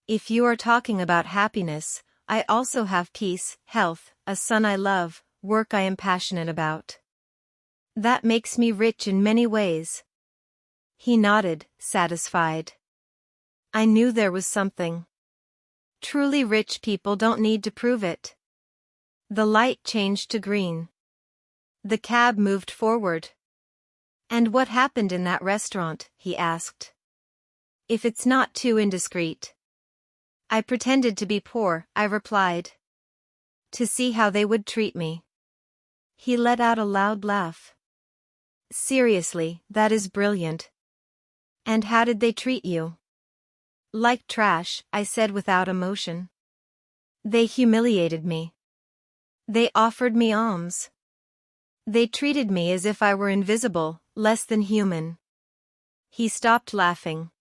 [SPEAKER 1] If you are talking about happiness, I also have peace, health, a son I love, work I am passionate about. That makes me rich in many ways. He nodded, satisfied. I knew there was something. Truly rich people don't need to prove it. The light changed to green. The cab moved forward. And what happened in that restaurant? He asked. If it's not too indiscreet. I pretended to be poor, I replied. To see how they would treat me. He let out a loud laugh. Seriously, that is brilliant. And how did they treat you? Like trash, I said without emotion. They humiliated me. They offered me alms. They treated me as if I were invisible, less than human. He stopped laughing.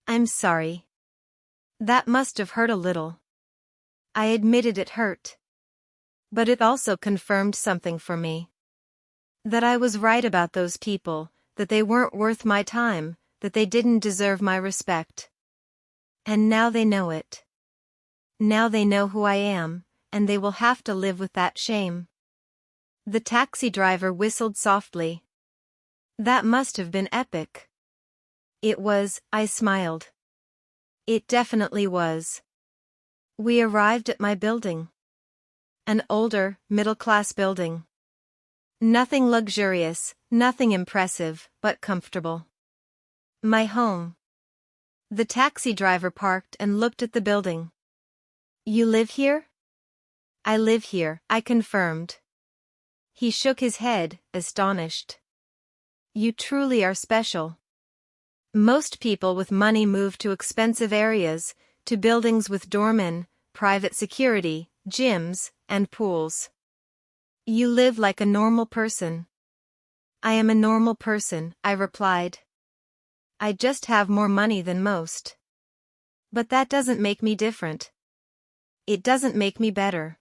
[SPEAKER 1] I'm sorry. That must have hurt a little. I admitted it hurt. But it also confirmed something for me. That I was right about those people, that they weren't worth my time, that they didn't deserve my respect. And now they know it. Now they know who I am, and they will have to live with that shame. The taxi driver whistled softly. That must have been epic. It was, I smiled. It definitely was. We arrived at my building. An older, middle-class building. Nothing luxurious, nothing impressive, but comfortable. My home. The taxi driver parked and looked at the building. You live here? I live here, I confirmed. He shook his head, astonished. You truly are special. Most people with money move to expensive areas, to buildings with doormen, private security, gyms, and pools. You live like a normal person. I am a normal person, I replied. I just have more money than most. But that doesn't make me different. It doesn't make me better.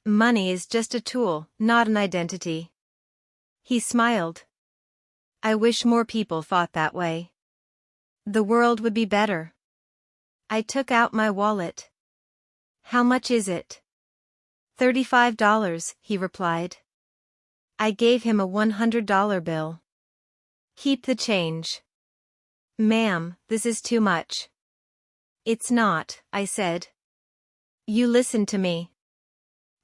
[SPEAKER 1] Money is just a tool, not an identity. He smiled. I wish more people thought that way. The world would be better. I took out my wallet. How much is it? $35, he replied. I gave him a $100 bill. Keep the change. Ma'am, this is too much. It's not, I said. You listened to me.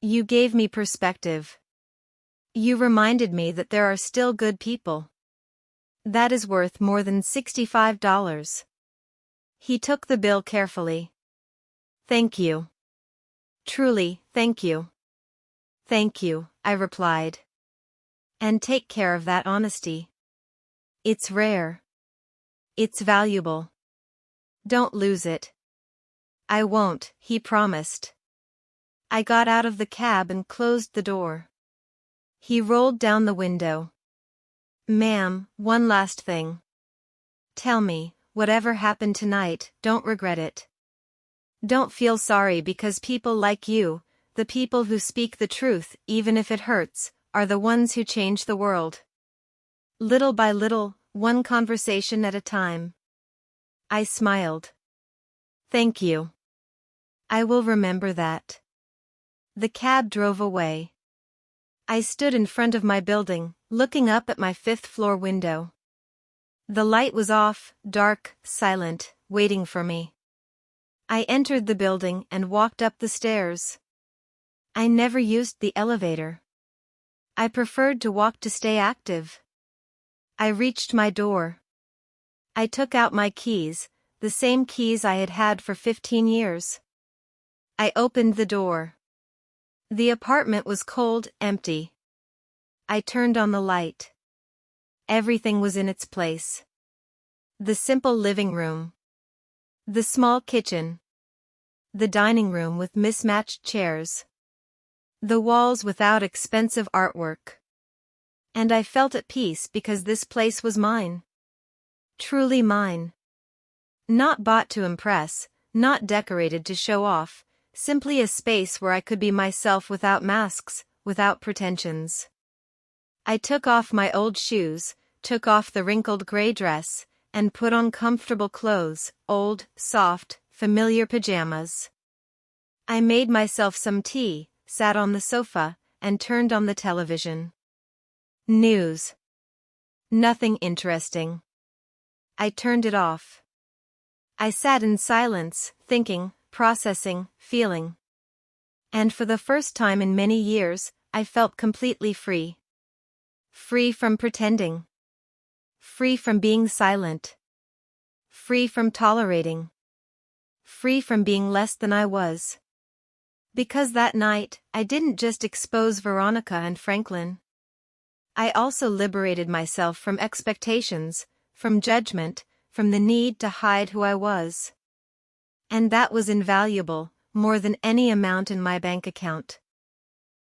[SPEAKER 1] You gave me perspective. You reminded me that there are still good people. That is worth more than $65. He took the bill carefully. Thank you. Truly, thank you. Thank you, I replied. And take care of that honesty. It's rare. It's valuable. Don't lose it. I won't, he promised. I got out of the cab and closed the door. He rolled down the window. Ma'am, one last thing. Tell me, whatever happened tonight, don't regret it. Don't feel sorry because people like you, the people who speak the truth, even if it hurts, are the ones who change the world. Little by little, one conversation at a time. I smiled. Thank you. I will remember that. The cab drove away. I stood in front of my building, looking up at my fifth-floor window. The light was off, dark, silent, waiting for me. I entered the building and walked up the stairs. I never used the elevator. I preferred to walk to stay active. I reached my door. I took out my keys, the same keys I had had for 15 years. I opened the door. The apartment was cold, empty. I turned on the light. Everything was in its place. The simple living room. The small kitchen. The dining room with mismatched chairs. The walls without expensive artwork. And I felt at peace because this place was mine. Truly mine. Not bought to impress, not decorated to show off, simply a space where I could be myself without masks, without pretensions. I took off my old shoes, took off the wrinkled gray dress, and put on comfortable clothes, old, soft, familiar pajamas. I made myself some tea, sat on the sofa, and turned on the television. News. Nothing interesting. I turned it off. I sat in silence, thinking, processing, feeling. And for the first time in many years, I felt completely free. Free from pretending. Free from being silent. Free from tolerating. Free from being less than I was. Because that night, I didn't just expose Veronica and Franklin. I also liberated myself from expectations, from judgment, from the need to hide who I was. And that was invaluable, more than any amount in my bank account.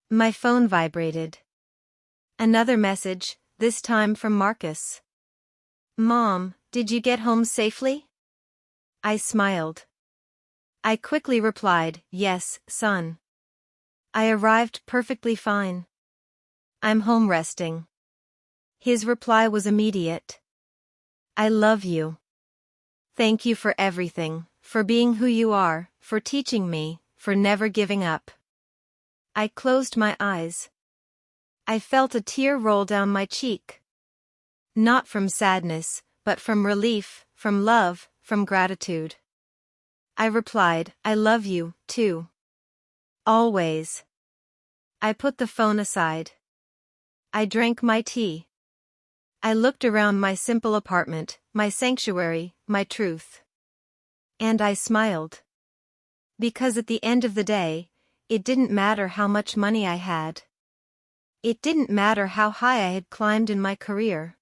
[SPEAKER 1] My phone vibrated. Another message, this time from Marcus. "Mom, did you get home safely?" I smiled. I quickly replied, "Yes, son. I arrived perfectly fine. I'm home resting." His reply was immediate. "I love you. Thank you for everything, for being who you are, for teaching me, for never giving up." I closed my eyes. I felt a tear roll down my cheek. Not from sadness, but from relief, from love, from gratitude. I replied, "I love you, too. Always." I put the phone aside. I drank my tea. I looked around my simple apartment, my sanctuary, my truth. And I smiled. Because at the end of the day, it didn't matter how much money I had. It didn't matter how high I had climbed in my career.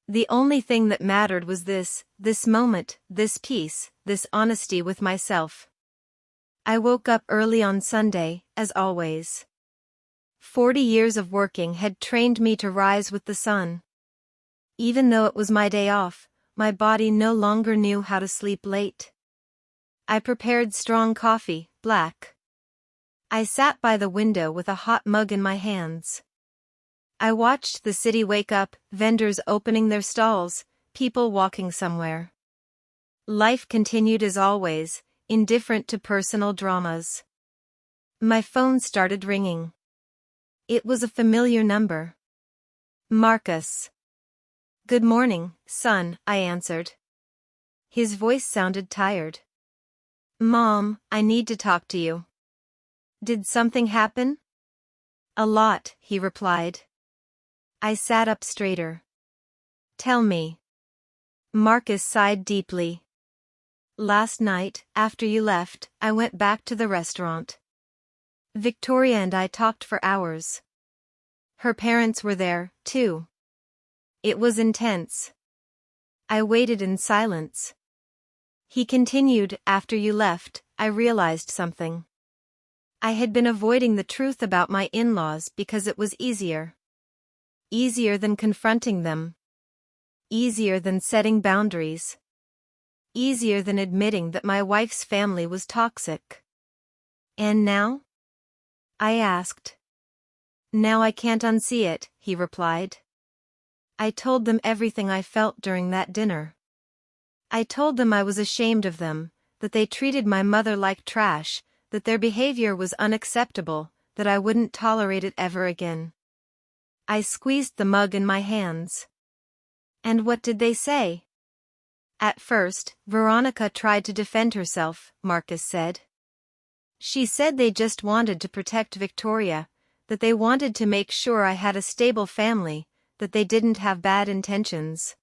[SPEAKER 1] The only thing that mattered was this moment, this peace, this honesty with myself. I woke up early on Sunday, as always. 40 years of working had trained me to rise with the sun. Even though it was my day off, my body no longer knew how to sleep late. I prepared strong coffee, black. I sat by the window with a hot mug in my hands. I watched the city wake up, vendors opening their stalls, people walking somewhere. Life continued as always, indifferent to personal dramas. My phone started ringing. It was a familiar number. Marcus. "Good morning, son," I answered. His voice sounded tired. "Mom, I need to talk to you." "Did something happen?" "A lot," he replied. I sat up straighter. "Tell me." Marcus sighed deeply. "Last night, after you left, I went back to the restaurant. Victoria and I talked for hours. Her parents were there, too. It was intense. I waited in silence. He continued, "After you left, I realized something. I had been avoiding the truth about my in-laws because it was easier. Easier than confronting them. Easier than setting boundaries. Easier than admitting that my wife's family was toxic. And now?" I asked. "Now I can't unsee it," he replied. I told them everything I felt during that dinner. I told them I was ashamed of them, that they treated my mother like trash, that their behavior was unacceptable, that I wouldn't tolerate it ever again. I squeezed the mug in my hands. And what did they say? "At first, Veronica tried to defend herself," Marcus said. "She said they just wanted to protect Victoria, that they wanted to make sure I had a stable family, that they didn't have bad intentions.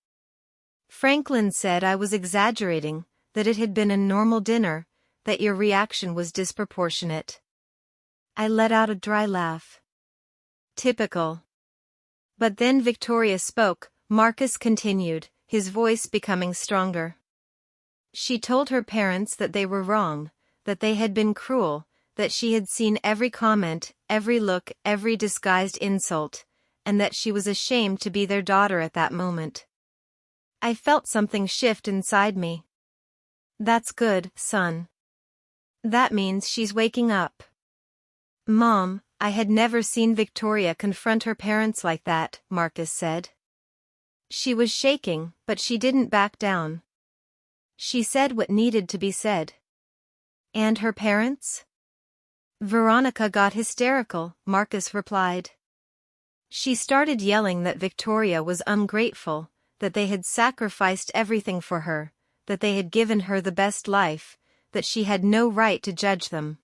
[SPEAKER 1] Franklin said I was exaggerating, that it had been a normal dinner, that your reaction was disproportionate." I let out a dry laugh. Typical. But then Victoria spoke, Marcus continued, his voice becoming stronger. "She told her parents that they were wrong, that they had been cruel, that she had seen every comment, every look, every disguised insult, and that she was ashamed to be their daughter at that moment." I felt something shift inside me. "That's good, son. That means she's waking up." "Mom, I had never seen Victoria confront her parents like that," Marcus said. "She was shaking, but she didn't back down. She said what needed to be said." "And her parents?" "Veronica got hysterical," Marcus replied. She started yelling that Victoria was ungrateful, that they had sacrificed everything for her, that they had given her the best life, that she had no right to judge them.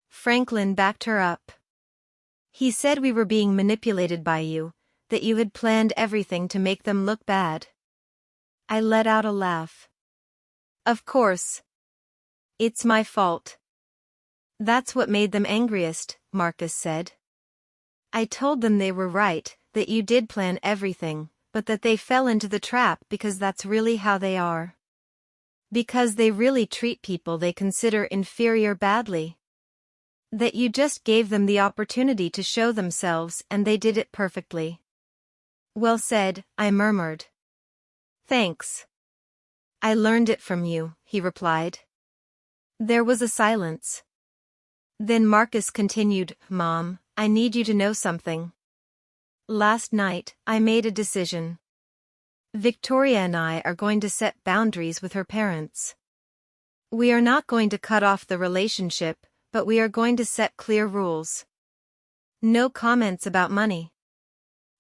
[SPEAKER 1] Franklin backed her up. He said we were being manipulated by you, that you had planned everything to make them look bad. I let out a laugh. Of course. It's my fault. That's what made them angriest, Marcus said. I told them they were right, that you did plan everything, but that they fell into the trap because that's really how they are. Because they really treat people they consider inferior badly. That you just gave them the opportunity to show themselves and they did it perfectly. Well said, I murmured. Thanks. I learned it from you, he replied. There was a silence. Then Marcus continued, Mom, I need you to know something. Last night, I made a decision. Victoria and I are going to set boundaries with her parents. We are not going to cut off the relationship, but we are going to set clear rules. No comments about money.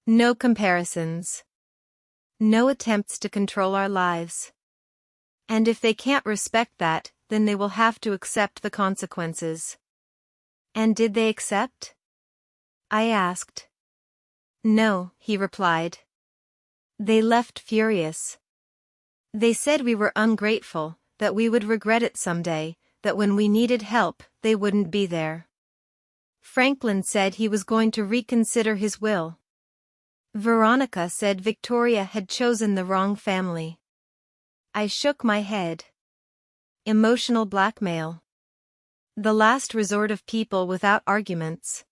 [SPEAKER 1] No comparisons. No attempts to control our lives. And if they can't respect that, then they will have to accept the consequences. And did they accept? I asked. No, he replied. They left furious. They said we were ungrateful, that we would regret it someday, that when we needed help, they wouldn't be there. Franklin said he was going to reconsider his will. Veronica said Victoria had chosen the wrong family. I shook my head. Emotional blackmail. The last resort of people without arguments.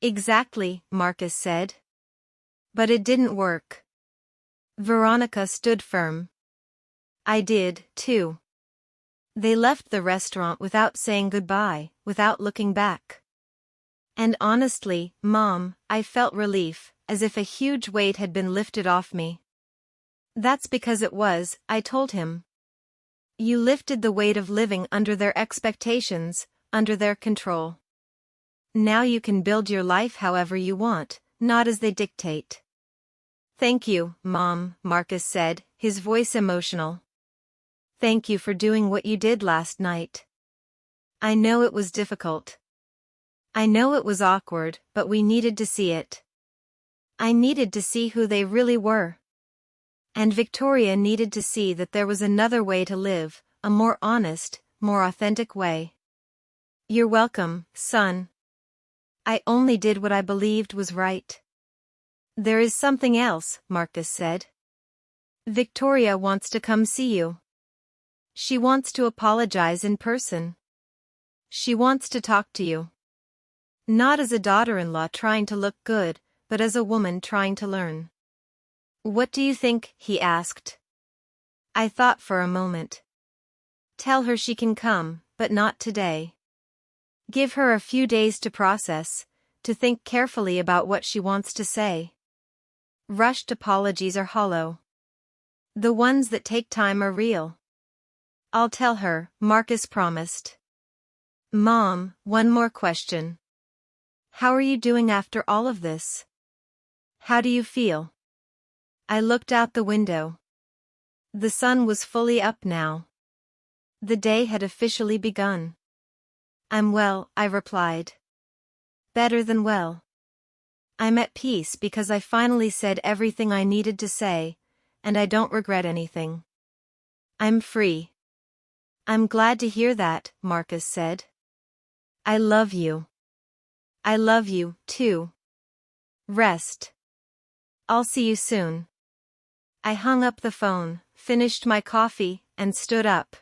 [SPEAKER 1] Exactly, Marcus said. But it didn't work. Veronica stood firm. I did, too. They left the restaurant without saying goodbye, without looking back. And honestly, Mom, I felt relief, as if a huge weight had been lifted off me. That's because it was, I told him. You lifted the weight of living under their expectations, under their control. Now you can build your life however you want, not as they dictate. Thank you, Mom, Marcus said, his voice emotional. Thank you for doing what you did last night. I know it was difficult. I know it was awkward, but we needed to see it. I needed to see who they really were. And Victoria needed to see that there was another way to live, a more honest, more authentic way. You're welcome, son. I only did what I believed was right. There is something else, Marcus said. Victoria wants to come see you. She wants to apologize in person. She wants to talk to you. Not as a daughter-in-law trying to look good, but as a woman trying to learn. What do you think? He asked. I thought for a moment. Tell her she can come, but not today. Give her a few days to process, to think carefully about what she wants to say. Rushed apologies are hollow. The ones that take time are real. I'll tell her, Marcus promised. Mom, one more question. How are you doing after all of this? How do you feel? I looked out the window. The sun was fully up now. The day had officially begun. I'm well, I replied. Better than well. I'm at peace because I finally said everything I needed to say, and I don't regret anything. I'm free. I'm glad to hear that, Marcus said. I love you. I love you, too. Rest. I'll see you soon. I hung up the phone, finished my coffee, and stood up.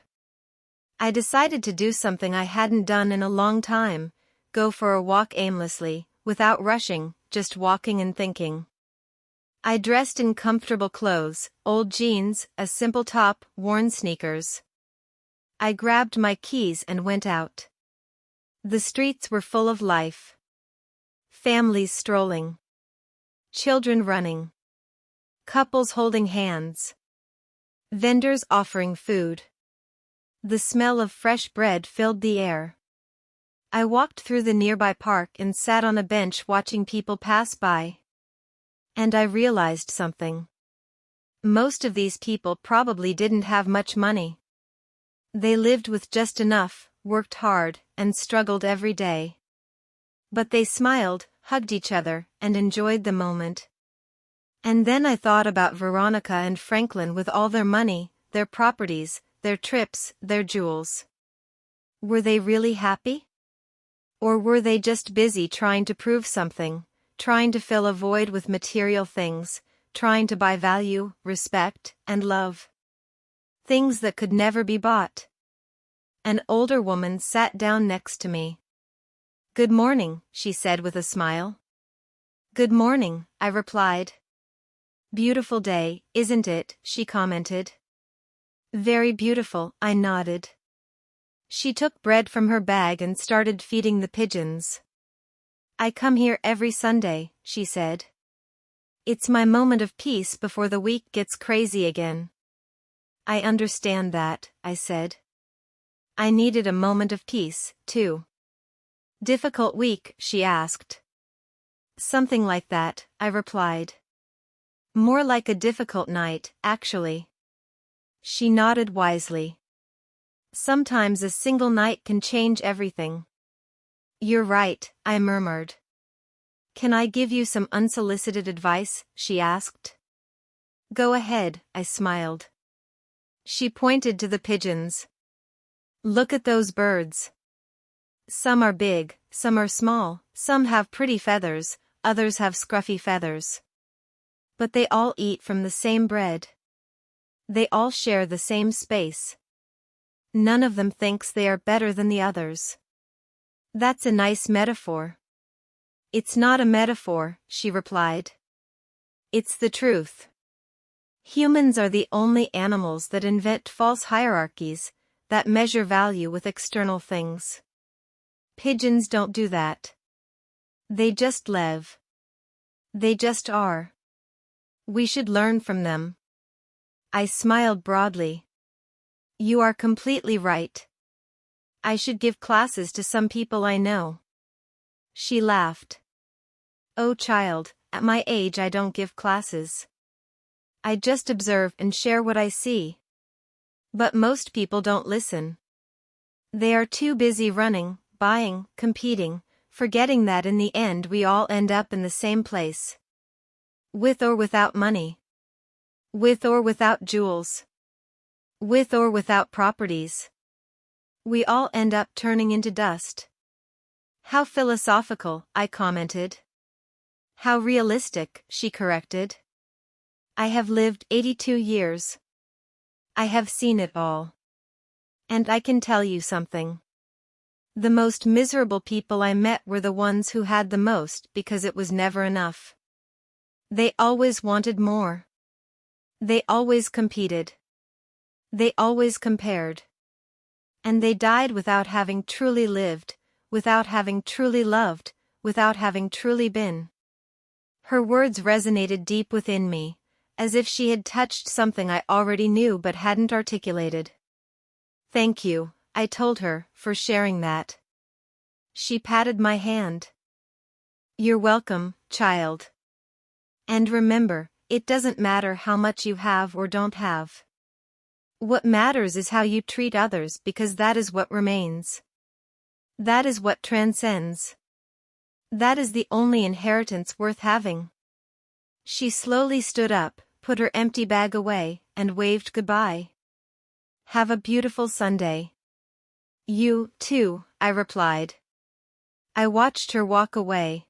[SPEAKER 1] I decided to do something I hadn't done in a long time, go for a walk aimlessly, without rushing, just walking and thinking. I dressed in comfortable clothes, old jeans, a simple top, worn sneakers. I grabbed my keys and went out. The streets were full of life. Families strolling. Children running. Couples holding hands. Vendors offering food. The smell of fresh bread filled the air. I walked through the nearby park and sat on a bench watching people pass by. And I realized something. Most of these people probably didn't have much money. They lived with just enough, worked hard, and struggled every day. But they smiled, hugged each other, and enjoyed the moment. And then I thought about Veronica and Franklin with all their money, their properties, their trips, their jewels. Were they really happy? Or were they just busy trying to prove something, trying to fill a void with material things, trying to buy value, respect, and love? Things that could never be bought. An older woman sat down next to me. "Good morning," she said with a smile. "Good morning," I replied. "Beautiful day, isn't it?" she commented. "Very beautiful," I nodded. She took bread from her bag and started feeding the pigeons. "I come here every Sunday," she said. "It's my moment of peace before the week gets crazy again." "I understand that," I said. I needed a moment of peace, too. "Difficult week?" she asked. "Something like that," I replied. "More like a difficult night, actually." She nodded wisely. "Sometimes a single night can change everything." "You're right," I murmured. "Can I give you some unsolicited advice?" she asked. "Go ahead," I smiled. She pointed to the pigeons. "Look at those birds. Some are big, some are small, some have pretty feathers, others have scruffy feathers. But they all eat from the same bread. They all share the same space. None of them thinks they are better than the others." "That's a nice metaphor." "It's not a metaphor," she replied. "It's the truth. Humans are the only animals that invent false hierarchies, that measure value with external things. Pigeons don't do that. They just live. They just are. We should learn from them." I smiled broadly. "You are completely right. I should give classes to some people I know." She laughed. "Oh child, at my age I don't give classes. I just observe and share what I see. But most people don't listen. They are too busy running, buying, competing, forgetting that in the end we all end up in the same place. With or without money. With or without jewels. With or without properties. We all end up turning into dust." "How philosophical," I commented. "How realistic," she corrected. "I have lived 82 years. I have seen it all. And I can tell you something. The most miserable people I met were the ones who had the most because it was never enough. They always wanted more. They always competed. They always compared. And they died without having truly lived, without having truly loved, without having truly been." Her words resonated deep within me, as if she had touched something I already knew but hadn't articulated. "Thank you," I told her, "for sharing that." She patted my hand. "You're welcome, child. And remember, it doesn't matter how much you have or don't have. What matters is how you treat others, because that is what remains. That is what transcends. That is the only inheritance worth having." She slowly stood up, put her empty bag away, and waved goodbye. "Have a beautiful Sunday." "You, too," I replied. I watched her walk away.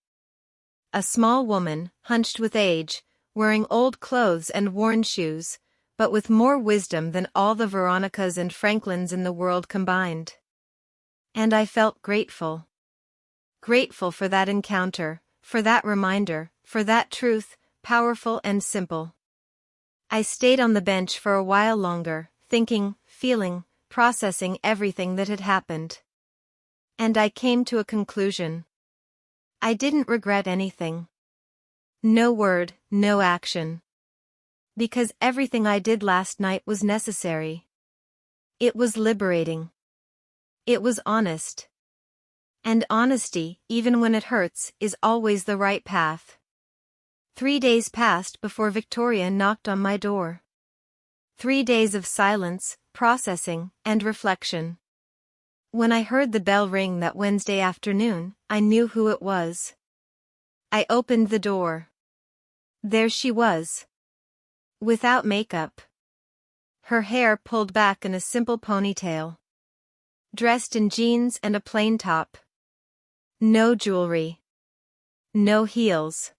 [SPEAKER 1] A small woman, hunched with age, wearing old clothes and worn shoes, but with more wisdom than all the Veronicas and Franklins in the world combined. And I felt grateful. Grateful for that encounter, for that reminder, for that truth, powerful and simple. I stayed on the bench for a while longer, thinking, feeling, processing everything that had happened. And I came to a conclusion. I didn't regret anything. No word, no action. Because everything I did last night was necessary. It was liberating. It was honest. And honesty, even when it hurts, is always the right path. 3 days passed before Victoria knocked on my door. 3 days of silence, processing, and reflection. When I heard the bell ring that Wednesday afternoon, I knew who it was. I opened the door. There she was. Without makeup. Her hair pulled back in a simple ponytail. Dressed in jeans and a plain top. No jewelry. No heels.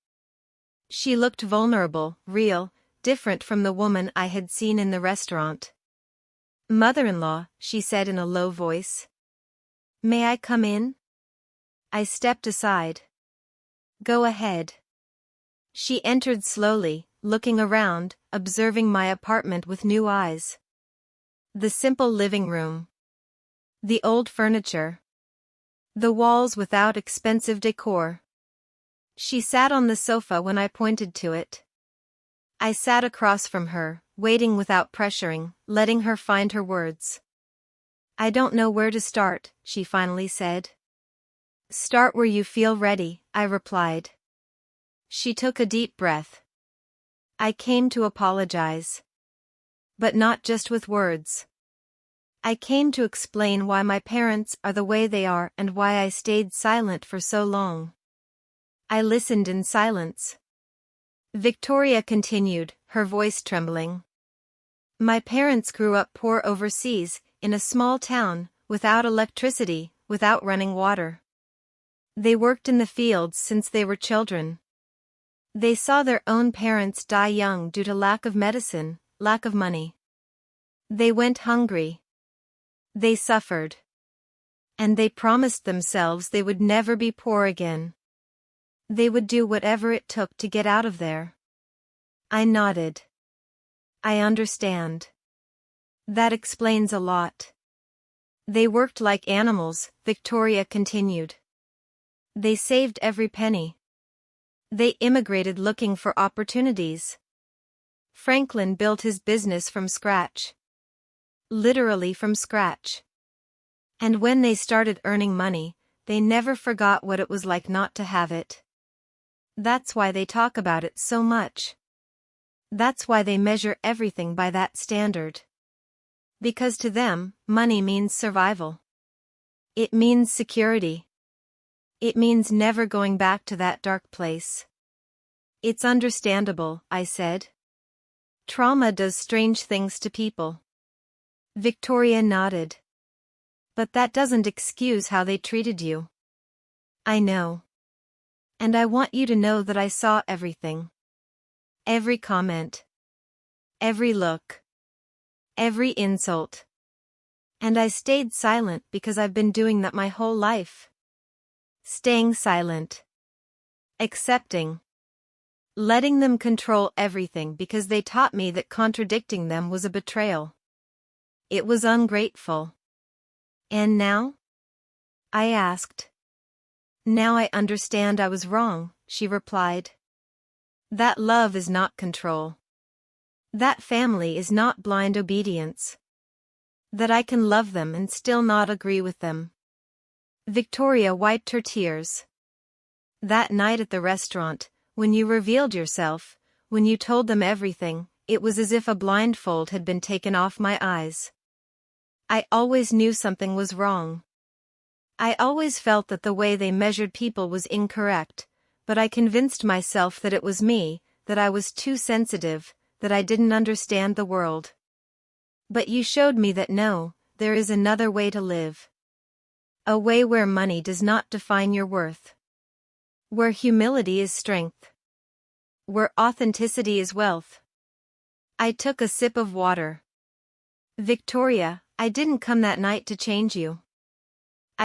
[SPEAKER 1] She looked vulnerable, real, different from the woman I had seen in the restaurant. "Mother-in-law," she said in a low voice. "May I come in?" I stepped aside. "Go ahead." She entered slowly, looking around, observing my apartment with new eyes. The simple living room. The old furniture. The walls without expensive decor. She sat on the sofa when I pointed to it. I sat across from her, waiting without pressuring, letting her find her words. "I don't know where to start," she finally said. "Start where you feel ready," I replied. She took a deep breath. "I came to apologize. But not just with words. I came to explain why my parents are the way they are and why I stayed silent for so long." I listened in silence. Victoria continued, her voice trembling. "My parents grew up poor overseas, in a small town, without electricity, without running water. They worked in the fields since they were children. They saw their own parents die young due to lack of medicine, lack of money. They went hungry. They suffered. And they promised themselves they would never be poor again. They would do whatever it took to get out of there." I nodded. "I understand. That explains a lot." "They worked like animals," Victoria continued. "They saved every penny. They immigrated looking for opportunities. Franklin built his business from scratch. Literally from scratch. And when they started earning money, they never forgot what it was like not to have it. That's why they talk about it so much. That's why they measure everything by that standard. Because to them, money means survival. It means security. It means never going back to that dark place." "It's understandable," I said. "Trauma does strange things to people." Victoria nodded. "But that doesn't excuse how they treated you." "I know. And I want you to know that I saw everything. Every comment. Every look. Every insult. And I stayed silent because I've been doing that my whole life. Staying silent. Accepting. Letting them control everything because they taught me that contradicting them was a betrayal. It was ungrateful." "And now?" I asked. "Now I understand I was wrong," she replied. "That love is not control. That family is not blind obedience. That I can love them and still not agree with them." Victoria wiped her tears. "That night at the restaurant, when you revealed yourself, when you told them everything, it was as if a blindfold had been taken off my eyes. I always knew something was wrong. I always felt that the way they measured people was incorrect, but I convinced myself that it was me, that I was too sensitive, that I didn't understand the world. But you showed me that no, there is another way to live. A way where money does not define your worth. Where humility is strength. Where authenticity is wealth." I took a sip of water. "Victoria, I didn't come that night to change you.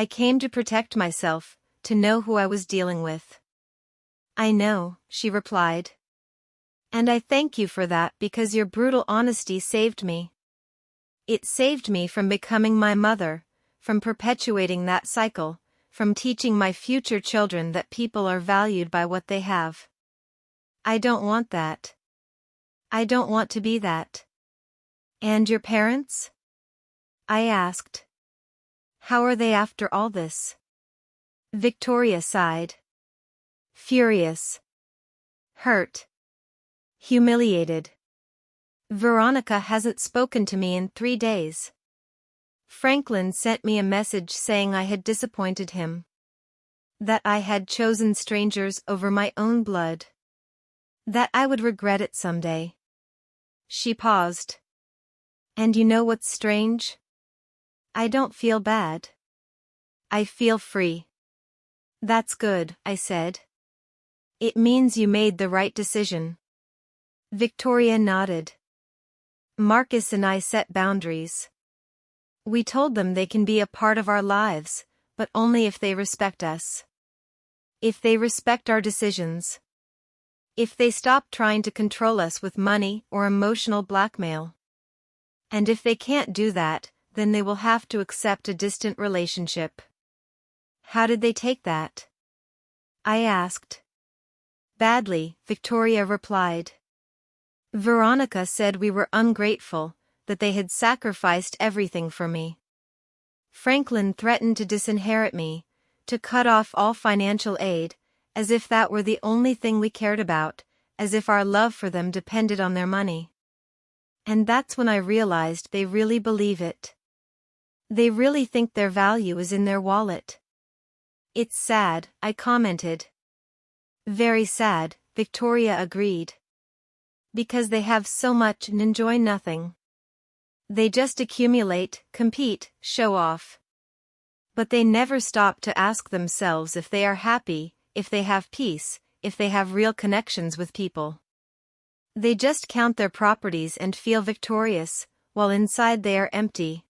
[SPEAKER 1] I came to protect myself, to know who I was dealing with." "I know," she replied. "And I thank you for that because your brutal honesty saved me. It saved me from becoming my mother, from perpetuating that cycle, from teaching my future children that people are valued by what they have. I don't want that. I don't want to be that." "And your parents?" I asked. "How are they after all this?" Victoria sighed. "Furious. hurt, humiliated. Veronica hasn't spoken to me in 3 days. Franklin sent me a message saying I had disappointed him. That I had chosen strangers over my own blood. That I would regret it someday. She paused. And you know what's strange? I don't feel bad. I feel free. That's good, I said. It means you made the right decision. Victoria nodded. Marcus and I set boundaries. We told them they can be a part of our lives, but only if they respect us. If they respect our decisions. If they stop trying to control us with money or emotional blackmail. And if they can't do that, then they will have to accept a distant relationship. How did they take that? I asked. Badly, Victoria replied. Veronica said we were ungrateful, that they had sacrificed everything for me. Franklin threatened to disinherit me, to cut off all financial aid, as if that were the only thing we cared about, as if our love for them depended on their money. And that's when I realized they really believe it. They really think their value is in their wallet. It's sad, I commented. Very sad, Victoria agreed. Because they have so much and enjoy nothing. They just accumulate, compete, show off. But they never stop to ask themselves if they are happy, if they have peace, if they have real connections with people. They just count their properties and feel victorious, while inside they are empty.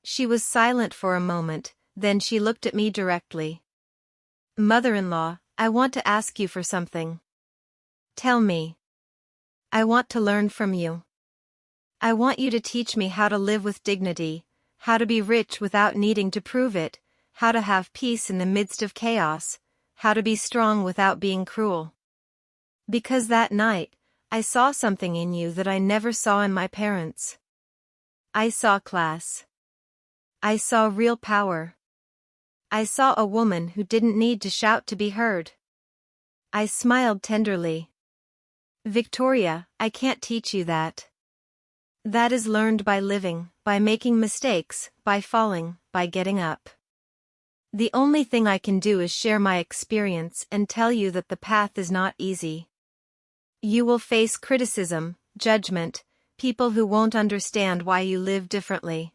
[SPEAKER 1] She was silent for a moment, then she looked at me directly. Mother-in-law, I want to ask you for something. Tell me. I want to learn from you. I want you to teach me how to live with dignity, how to be rich without needing to prove it, how to have peace in the midst of chaos, how to be strong without being cruel. Because that night, I saw something in you that I never saw in my parents. I saw class. I saw real power. I saw a woman who didn't need to shout to be heard. I smiled tenderly. Victoria, I can't teach you that. That is learned by living, by making mistakes, by falling, by getting up. The only thing I can do is share my experience and tell you that the path is not easy. You will face criticism, judgment, people who won't understand why you live differently.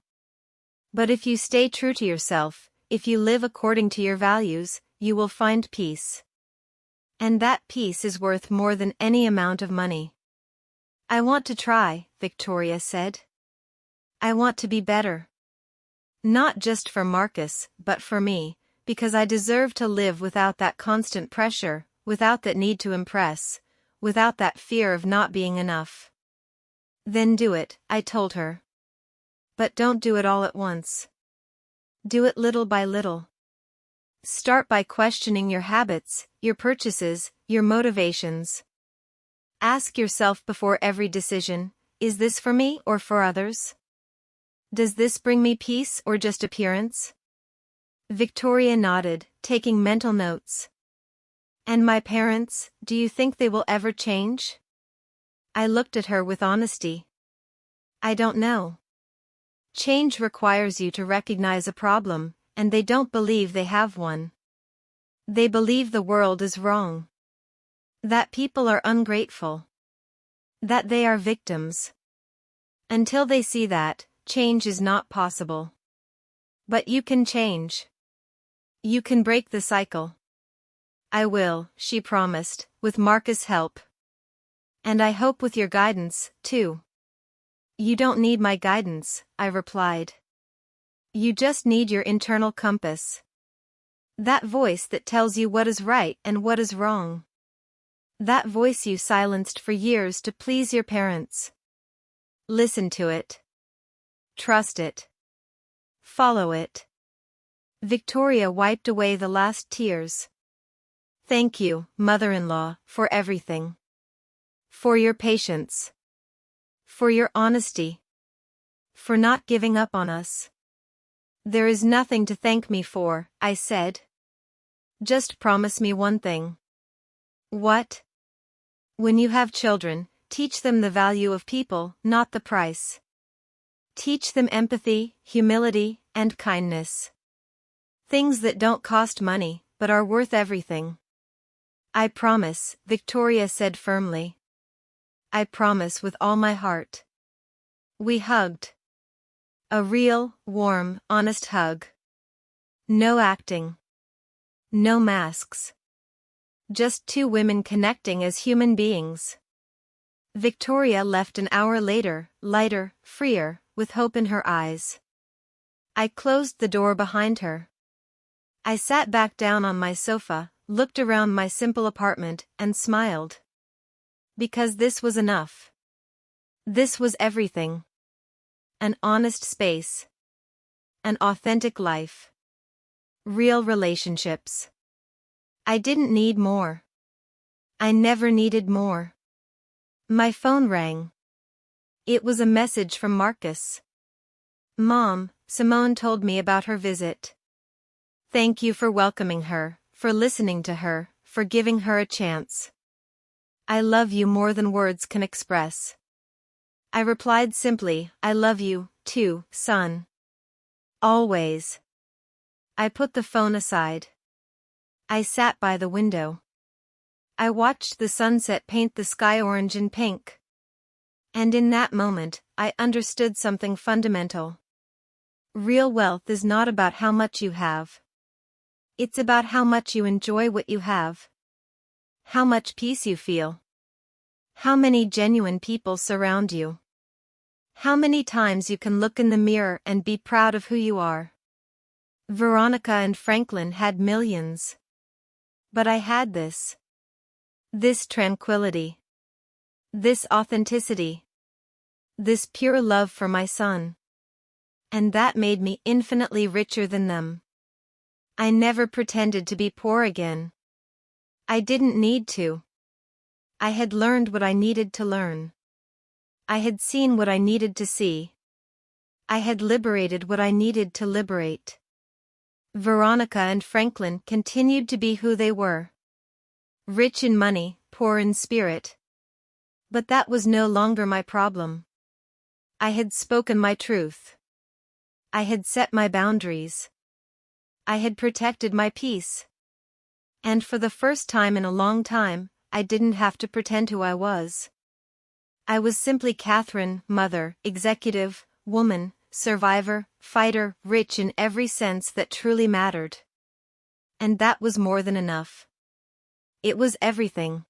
[SPEAKER 1] But if you stay true to yourself, if you live according to your values, you will find peace. And that peace is worth more than any amount of money. I want to try, Victoria said. I want to be better. Not just for Marcus, but for me, because I deserve to live without that constant pressure, without that need to impress, without that fear of not being enough. Then do it, I told her. But don't do it all at once. Do it little by little. Start by questioning your habits, your purchases, your motivations. Ask yourself before every decision, is this for me or for others? Does this bring me peace or just appearance? Victoria nodded, taking mental notes. And my parents, do you think they will ever change? I looked at her with honesty. I don't know. Change requires you to recognize a problem, and they don't believe they have one. They believe the world is wrong. That people are ungrateful. That they are victims. Until they see that, change is not possible. But you can change. You can break the cycle. I will, she promised, with Marcus' help. And I hope with your guidance, too. You don't need my guidance, I replied. You just need your internal compass. That voice that tells you what is right and what is wrong. That voice you silenced for years to please your parents. Listen to it. Trust it. Follow it. Victoria wiped away the last tears. Thank you, mother-in-law, for everything. For your patience. For your honesty. For not giving up on us. There is nothing to thank me for, I said. Just promise me one thing. What? When you have children, teach them the value of people, not the price. Teach them empathy, humility, and kindness. Things that don't cost money, but are worth everything. I promise, Victoria said firmly. I promise with all my heart. We hugged. A real, warm, honest hug. No acting. No masks. Just two women connecting as human beings. Victoria left an hour later, lighter, freer, with hope in her eyes. I closed the door behind her. I sat back down on my sofa, looked around my simple apartment, and smiled. Because this was enough. This was everything. An honest space. An authentic life. Real relationships. I didn't need more. I never needed more. My phone rang. It was a message from Marcus. Mom, Simone told me about her visit. Thank you for welcoming her, for listening to her, for giving her a chance. I love you more than words can express. I replied simply, I love you, too, son. Always. I put the phone aside. I sat by the window. I watched the sunset paint the sky orange and pink. And in that moment, I understood something fundamental. Real wealth is not about how much you have. It's about how much you enjoy what you have. How much peace you feel. How many genuine people surround you. How many times you can look in the mirror and be proud of who you are. Veronica and Franklin had millions. But I had this. This tranquility. This authenticity. This pure love for my son. And that made me infinitely richer than them. I never pretended to be poor again. I didn't need to. I had learned what I needed to learn. I had seen what I needed to see. I had liberated what I needed to liberate. Veronica and Franklin continued to be who they were. Rich in money, poor in spirit. But that was no longer my problem. I had spoken my truth. I had set my boundaries. I had protected my peace. And for the first time in a long time, I didn't have to pretend who I was. I was simply Catherine, mother, executive, woman, survivor, fighter, rich in every sense that truly mattered. And that was more than enough. It was everything.